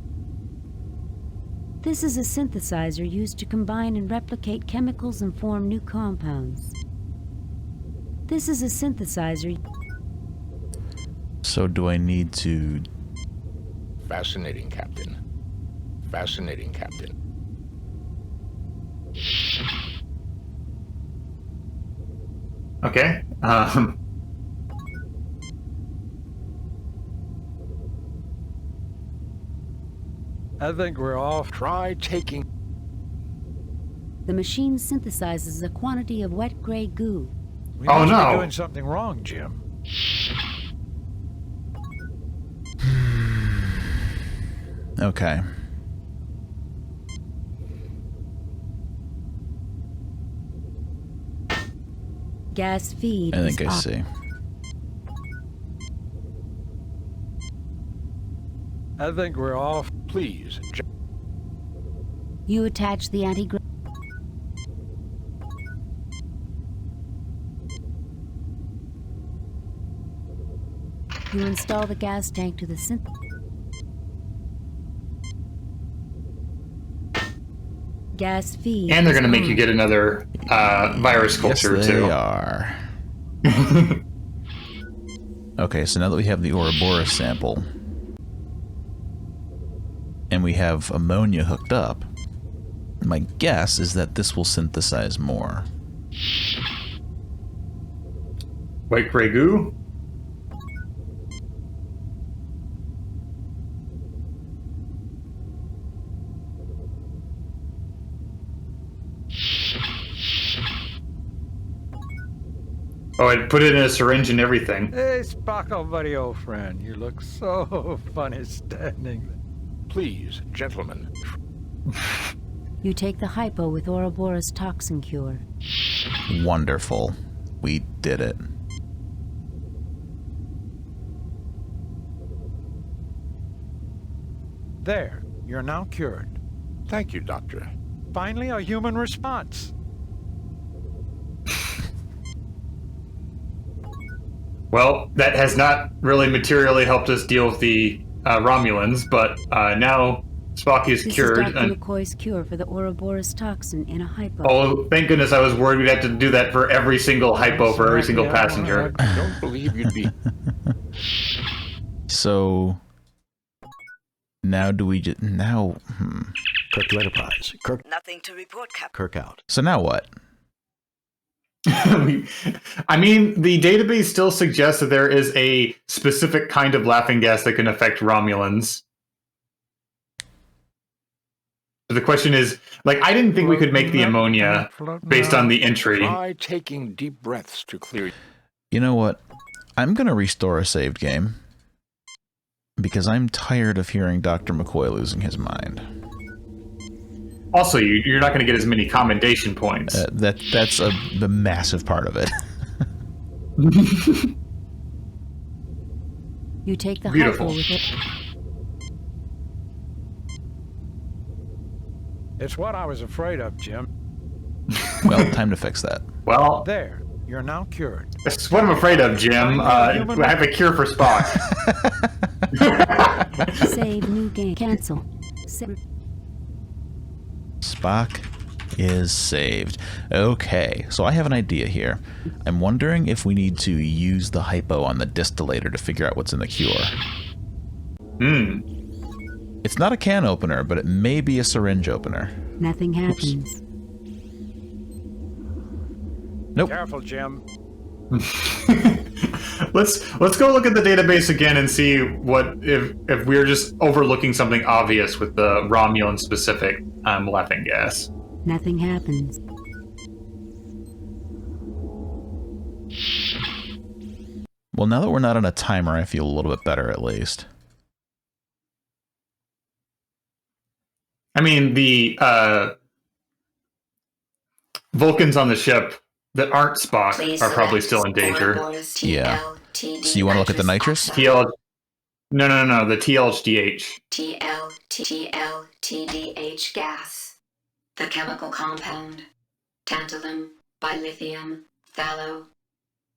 This is a synthesizer used to combine and replicate chemicals and form new compounds. This is a synthesizer... So do I need to... Fascinating, Captain. Fascinating, Captain. Okay. I think we're off. Try taking... The machine synthesizes a quantity of wet gray goo. We Oh, must no. be doing something wrong, Jim. Okay. Gas feed I is think I off. see. I think we're off. Please, You attach the anti-gravity. You install the gas tank to the synth. Gas feed. And they're going to is make you on. get another virus culture, yes, they too. are. Okay, so now that we have the Ouroboros sample, and we have ammonia hooked up, my guess is that this will synthesize more. White gray goo? Oh, I'd put it in a syringe and everything. Hey, Spock, old buddy, old friend. You look so funny standing there. please, gentlemen. You take the hypo with Ouroboros toxin cure. Wonderful. We did it. There, you're now cured. Thank you, Doctor. Finally, a human response. Well, that has not really materially helped us deal with the Romulans, but now Spock is This cured. is Dr. McCoy's cure for the Ouroboros toxin in a hypo. Oh, thank goodness I was worried we'd have to do that for every single hypo for every single passenger. I don't believe you'd be... So... Now do we just... Now... Kirk to Enterprise. Kirk. Nothing to report, Captain. Kirk out. So now what? I mean, the database still suggests that there is a specific kind of laughing gas that can affect Romulans. So the question is, like, I didn't think we could make the ammonia based on the entry. Try taking deep breaths to clear... You know what? I'm gonna restore a saved game. Because I'm tired of hearing Dr. McCoy losing his mind. Also, you're not going to get as many commendation points. That's the massive part of it. You take the Beautiful. hypo with it. It's what I was afraid of, Jim. Well, time to fix that. Well, There, you're now cured. that's what I'm afraid of, Jim. I have a cure for Spock. Save new game. Cancel. Spock is saved. Okay, so I have an idea here. I'm wondering if we need to use the hypo on the distillator to figure out what's in the cure. It's not a can opener, but it may be a syringe opener. Nothing happens. Nope. Careful, Jim. Let's go look at the database again and see what if we're just overlooking something obvious with the Romulan specific laughing gas. Nothing happens. Well, now that we're not on a timer, I feel a little bit better at least. I mean, the Vulcans on the ship that aren't Spock are probably still in danger. Yeah. So you want to look at the nitrous? No, the TLHDH. TLTDH gas. The chemical compound. Tantalum, bilithium, phthalo,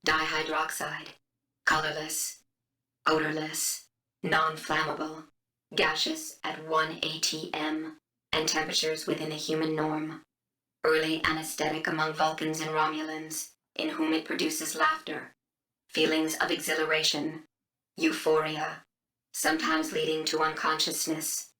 dihydroxide. Colorless, odorless, non-flammable, gaseous at 1 atm, and temperatures within a human norm. Early anesthetic among Vulcans and Romulans, in whom it produces laughter, feelings of exhilaration, euphoria, sometimes leading to unconsciousness.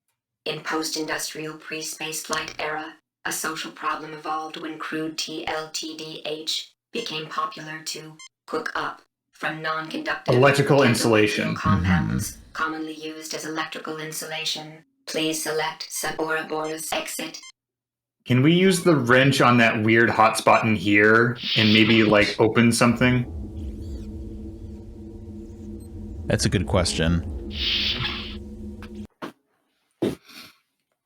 In post-industrial pre-spaceflight era, a social problem evolved when crude TLTDH became popular to cook up from non-conductive Electrical insulation. compounds commonly used as electrical insulation. Please select Ouroboros exit. Can we use the wrench on that weird hotspot in here and maybe like open something? That's a good question.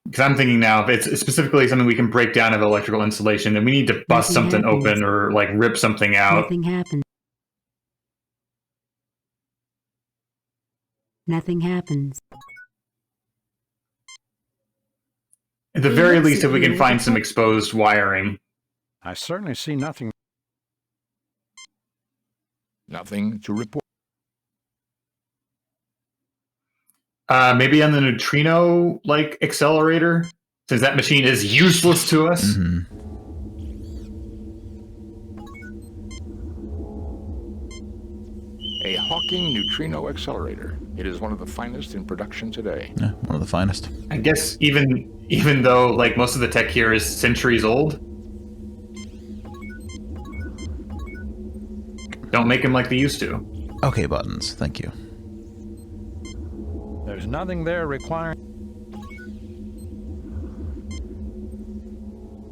Because I'm thinking now, if it's specifically something we can break down of electrical insulation, then we need to bust something open or like rip something out. Nothing happens. Nothing happens. At the very least, if we can find some exposed wiring. I certainly see nothing. Nothing to report. Maybe on the neutrino like accelerator, since that machine is useless to us. A Hawking neutrino accelerator. It is one of the finest in production today. Yeah, one of the finest. I guess even though like most of the tech here is centuries old, don't make them like they used to. Okay, buttons. Thank you. There's nothing there requiring.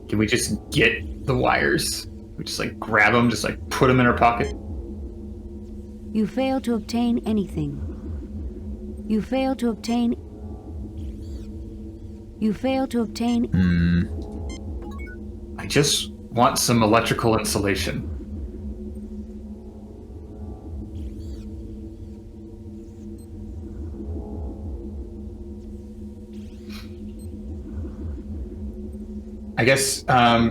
Can we just get the wires? We just like grab them, just like put them in our pocket. You fail to obtain anything. You fail to obtain. You fail to obtain. I just want some electrical insulation. I guess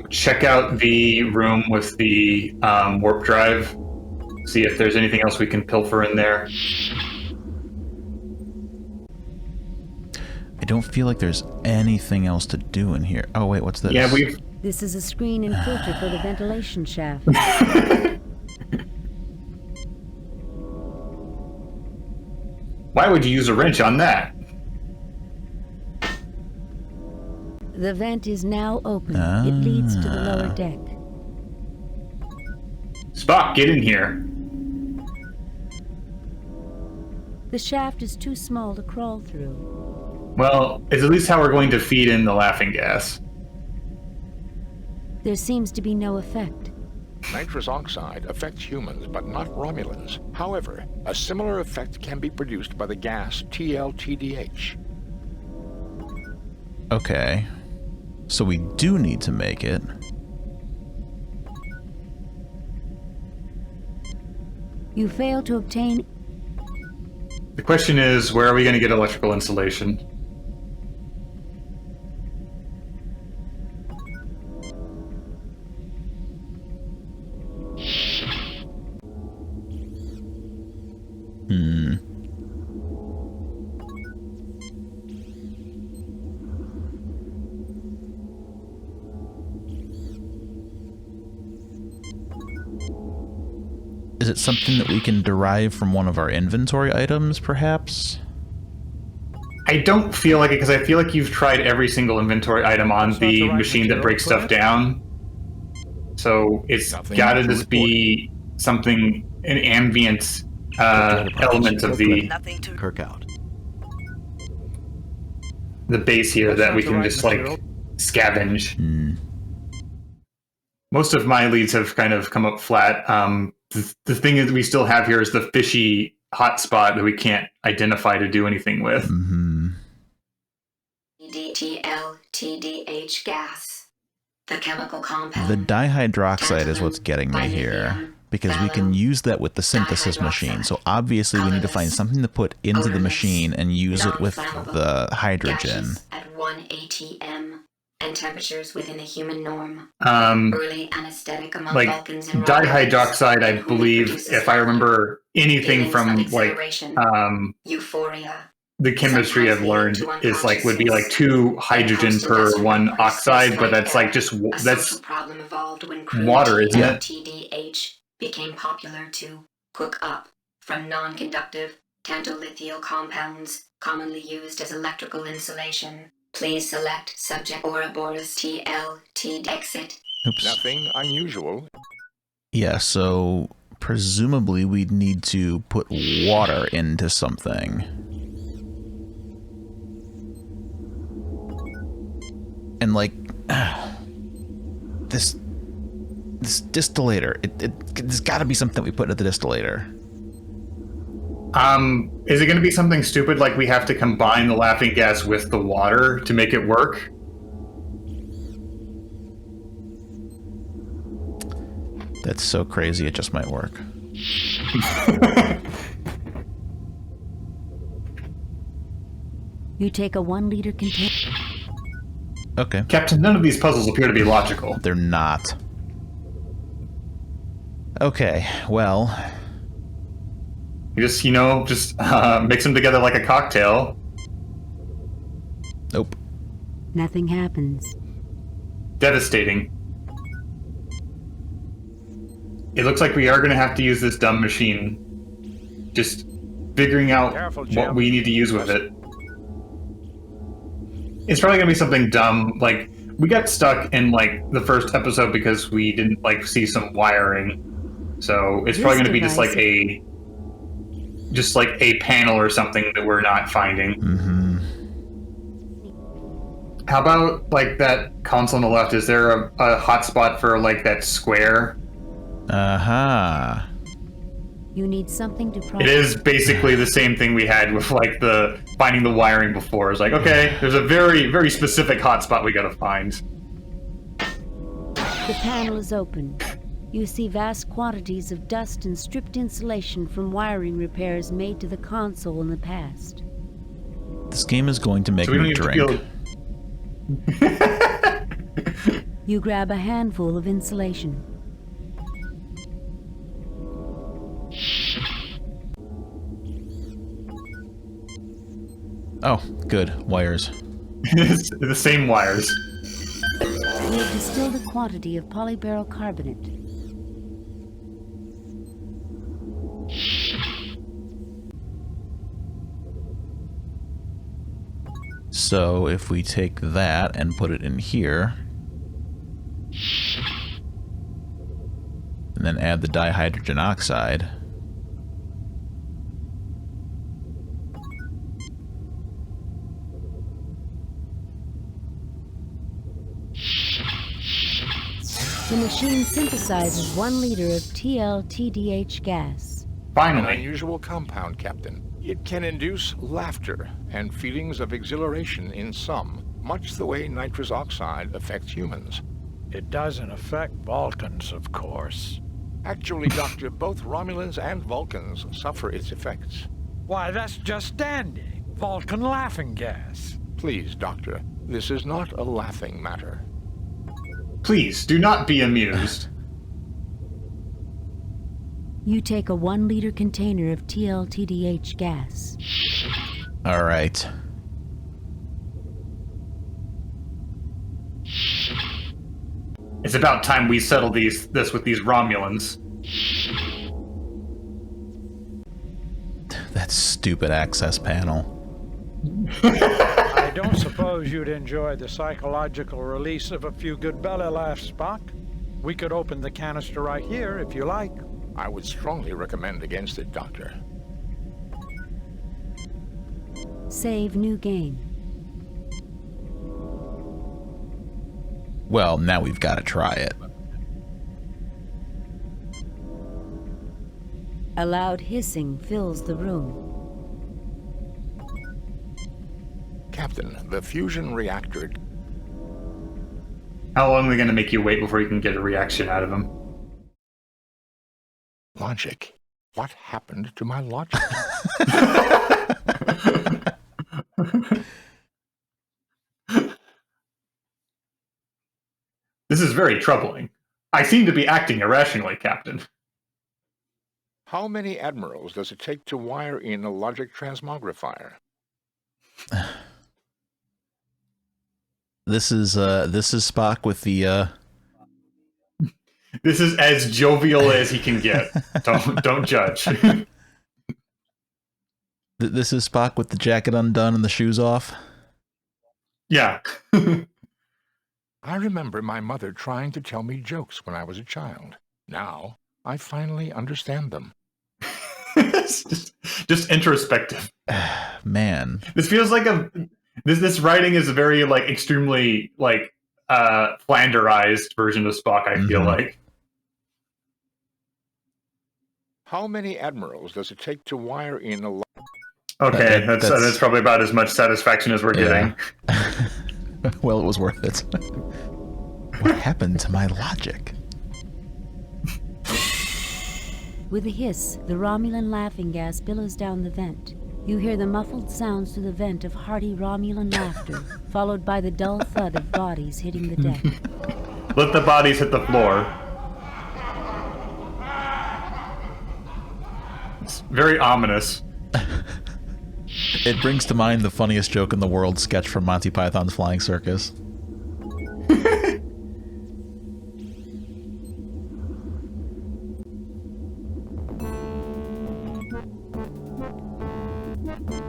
check out the room with the warp drive. See if there's anything else we can pilfer in there. I don't feel like there's anything else to do in here. Oh wait, what's this? Yeah, we've. This is a screen and filter for the ventilation shaft. Why would you use a wrench on that? The vent is now open. It leads to the lower deck. Spock, get in here. The shaft is too small to crawl through. Well, it's at least how we're going to feed in the laughing gas. There seems to be no effect. Nitrous oxide affects humans, but not Romulans. However, a similar effect can be produced by the gas TLTDH. Okay. So we do need to make it. You fail to obtain. The question is, where are we going to get electrical insulation? Is it something that we can derive from one of our inventory items, perhaps? I don't feel like it, because I feel like you've tried every single inventory item on the machine that breaks stuff down. So it's got to just be something, an ambient element of the the base here that we can just like scavenge. Most of my leads have kind of come up flat. The thing that we still have here is the fishy hotspot that we can't identify to do anything with. TLTDH gas. The chemical compound. The dihydroxide is what's getting me here, because we can use that with the synthesis machine. So obviously we need to find something to put into the machine and use it with the hydrogen. At 1 ATM. And temperatures within the human norm. Early anesthetic among Vulcans and dihydroxide, I believe, if I remember anything from like euphoria. The chemistry I've learned is like would be like 2 hydrogen per 1 oxide, but that's like just that's water, isn't it? TDH became popular to cook up from non-conductive tantalithio compounds commonly used as electrical insulation. Please select subject Ouroboros TLT exit. Oops. Nothing unusual. Yeah, so presumably we'd need to put water into something. And like this distillator, there's got to be something we put into the distillator. Is it going to be something stupid like we have to combine the laughing gas with the water to make it work? That's so crazy, it just might work. You take a 1-liter container. Okay. Captain, none of these puzzles appear to be logical. They're not. Okay, well... You just, mix them together like a cocktail. Nope. Nothing happens. Devastating. It looks like we are going to have to use this dumb machine. Just figuring out what we need to use with it. It's probably going to be something dumb. Like, we got stuck in, like, the first episode because we didn't, like, see some wiring. So it's probably going to be just like a panel or something that we're not finding. Mm-hmm. How about, like, that console on the left? Is there a hotspot for, like, that square? Uh-huh. You need something to It is basically the same thing we had with, like, the finding the wiring before. It's like, okay, there's a very, very specific hotspot we gotta find. The panel is open. You see vast quantities of dust and stripped insulation from wiring repairs made to the console in the past. This game is going to make me drink. You grab a handful of insulation. Oh, good. Wires. The same wires. We have distilled a quantity of polyberyl carbonate. So if we take that and put it in here, and then add the dihydrogen oxide, the machine synthesizes 1 liter of TLTDH gas. Finally. An unusual compound, Captain. It can induce laughter and feelings of exhilaration in some, much the way nitrous oxide affects humans. It doesn't affect Vulcans, of course. Actually, Doctor, both Romulans and Vulcans suffer its effects. Why, that's just dandy. Vulcan laughing gas. Please, Doctor, this is not a laughing matter. Please, do not be amused. You take a 1 liter container of TLTDH gas. all right. It's about time we settle this with these Romulans. That stupid access panel. I don't suppose you'd enjoy the psychological release of a few good belly laughs, Spock. We could open the canister right here, if you like. I would strongly recommend against it, Doctor. Save new game. Well, now we've got to try it. A loud hissing fills the room. Captain, the fusion reactor... How long are they going to make you wait before you can get a reaction out of them? Logic. What happened to my logic? This is very troubling. I seem to be acting irrationally, Captain. How many admirals does it take to wire in a logic transmogrifier? This is Spock with the This is as jovial as he can get. Don't judge. This is Spock with the jacket undone and the shoes off. Yeah. I remember my mother trying to tell me jokes when I was a child. Now, I finally understand them. just introspective. Man. This feels like this writing is a very like extremely like flanderized version of Spock, I feel like. How many admirals does it take to wire in a Okay, that's probably about as much satisfaction as we're getting. Well, it was worth it. What happened to my logic? With a hiss, the Romulan laughing gas billows down the vent. You hear the muffled sounds through the vent of hearty Romulan laughter, followed by the dull thud of bodies hitting the deck. Let the bodies hit the floor. It's very ominous. It brings to mind the funniest joke in the world sketch from Monty Python's Flying Circus.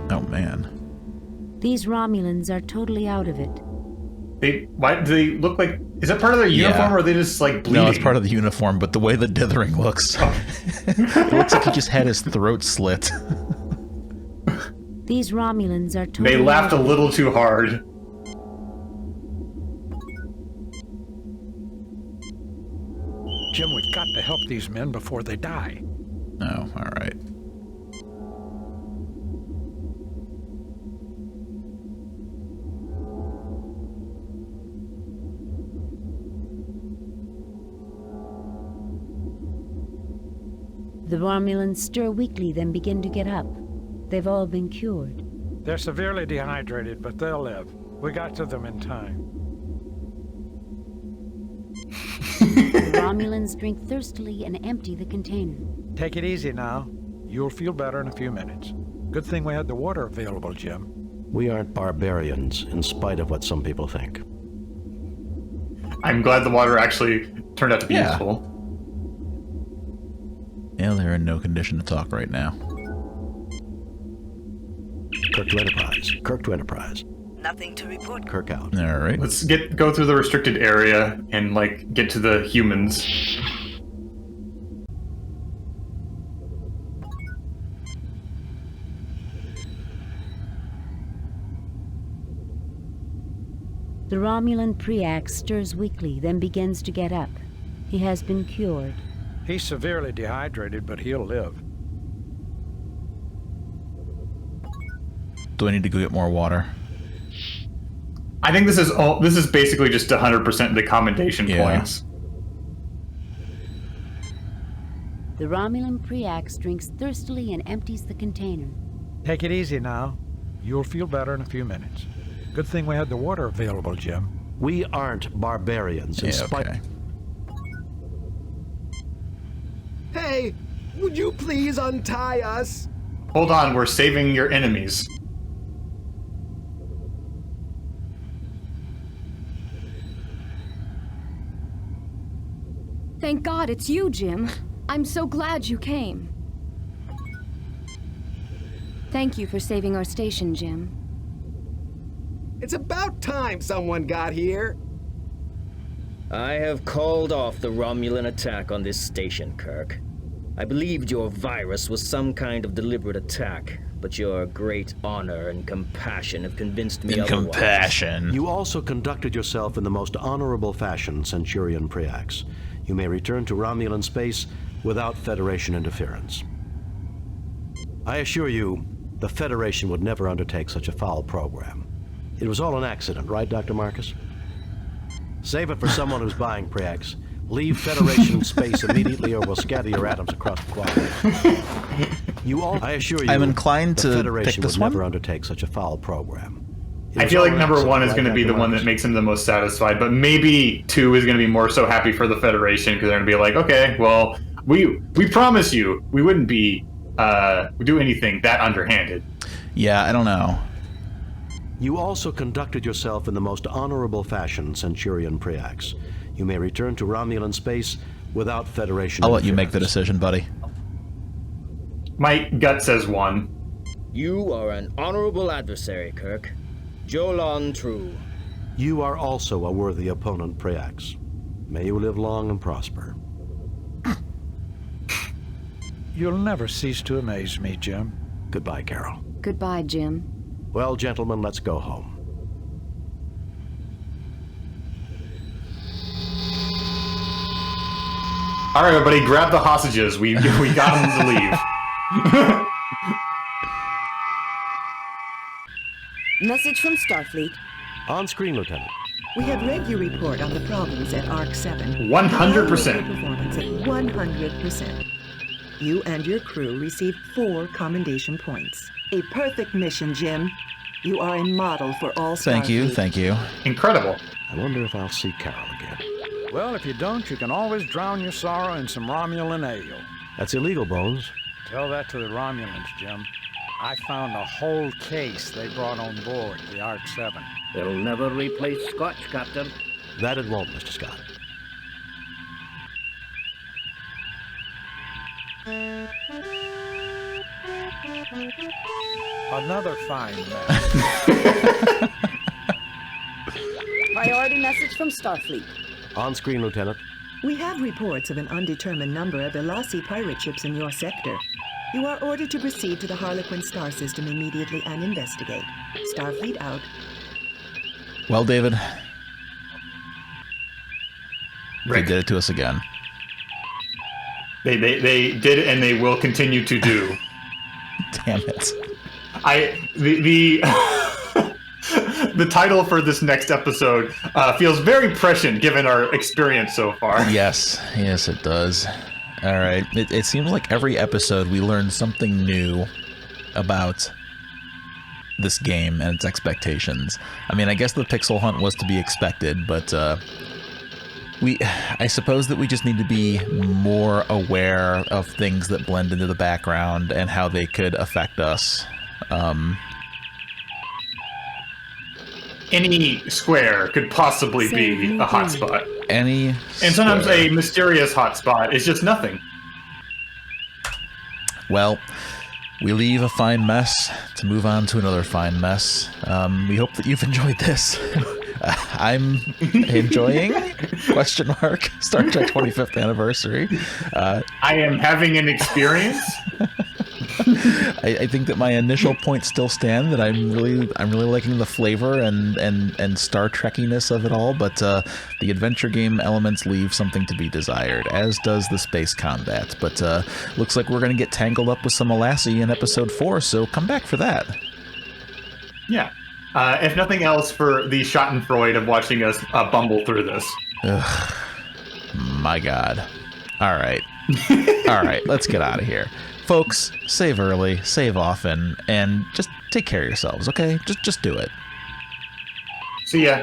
Oh man. These Romulans are totally out of it. Why do they look like? Is that part of their uniform, or are they just like bleeding? No, it's part of the uniform, but the way the dithering looks, it looks like he just had his throat slit. These Romulans are totally They laughed a little too hard. Jim, we've got to help these men before they die. Oh, all right. The Romulans stir weakly, then begin to get up. They've all been cured. They're severely dehydrated, but they'll live. We got to them in time. The Romulans drink thirstily and empty the container. Take it easy now. You'll feel better in a few minutes. Good thing we had the water available, Jim. We aren't barbarians, in spite of what some people think. I'm glad the water actually turned out to be useful. Yeah, they're in no condition to talk right now. Kirk to Enterprise. Kirk to Enterprise. Nothing to report. Kirk out. All right. Let's go through the restricted area and like get to the humans. The Romulan Preax stirs weakly, then begins to get up. He has been cured. He's severely dehydrated, but he'll live. Do I need to go get more water? I think this is basically just 100% the commendation points. The Romulan Preax drinks thirstily and empties the container. Take it easy now. You'll feel better in a few minutes. Good thing we had the water available, Jim. We aren't barbarians, in spite... Okay. Hey, would you please untie us? Hold on, we're saving your enemies. Thank God it's you, Jim. I'm so glad you came. Thank you for saving our station, Jim. It's about time someone got here. I have called off the Romulan attack on this station, Kirk. I believed your virus was some kind of deliberate attack, but your great honor and compassion have convinced me otherwise. Compassion. You also conducted yourself in the most honorable fashion, Centurion Preax. You may return to Romulan space without Federation interference. I assure you, the Federation would never undertake such a foul program. It was all an accident, right, Dr. Marcus? Save it for someone who's buying, Preax. Leave Federation space immediately or we'll scatter your atoms across the quadrant. I assure you, I'm inclined to the Federation pick this would one. never undertake such a foul program. I feel like number one is going to be the one that makes him the most satisfied, but maybe 2 is going to be more so happy for the Federation because they're going to be like, okay, well, we promise you we wouldn't be do anything that underhanded. Yeah, I don't know. You also conducted yourself in the most honorable fashion, Centurion Preax. You may return to Romulan space without Federation I'll let you make the interference. decision, buddy. My gut says 1. You are an honorable adversary, Kirk. Jolon true. You are also a worthy opponent, Preax. May you live long and prosper. You'll never cease to amaze me, Jim. Goodbye, Carol. Goodbye, Jim. Well, gentlemen, let's go home. All right, everybody, grab the hostages. We got them to leave. Message from Starfleet. On screen, Lieutenant. We have read your report on the problems at ARC 7. 100%. Performance at 100%. You and your crew received 4 commendation points. A perfect mission, Jim. You are a model for all Starfleet. Thank you. Incredible. I wonder if I'll see Carol again. Well, if you don't, you can always drown your sorrow in some Romulan ale. That's illegal, Bones. Tell that to the Romulans, Jim. I found a whole case they brought on board the Arc 7. It'll never replace Scotch, Captain. That it won't, Mr. Scott. Another fine mess. Priority message from Starfleet. On screen, Lieutenant. We have reports of an undetermined number of Elasi pirate ships in your sector. You are ordered to proceed to the Harlequin star system immediately and investigate. Starfleet out. Well, David. Rick. They did it to us again. They did it, and they will continue to do. Damn it. The title for this next episode feels very prescient given our experience so far. Yes, it does. All right. It seems like every episode we learn something new about this game and its expectations. I mean, I guess the pixel hunt was to be expected, but I suppose that we just need to be more aware of things that blend into the background and how they could affect us. Any square could possibly be a hotspot. And sometimes a mysterious hotspot is just nothing. Well, we leave a fine mess to move on to another fine mess. We hope that you've enjoyed this. I'm enjoying, ? Star Trek 25th anniversary. I am having an experience. I think that my initial points still stand, that I'm really liking the flavor and Star Trekkiness of it all, but the adventure game elements leave something to be desired, as does the space combat. But looks like we're going to get tangled up with some Elasi in episode 4, so come back for that. Yeah. If nothing else, for the schadenfreude of watching us bumble through this. Ugh. My God. All right. All right, let's get out of here. Folks, save early, save often, and just take care of yourselves, okay? Just do it. See ya.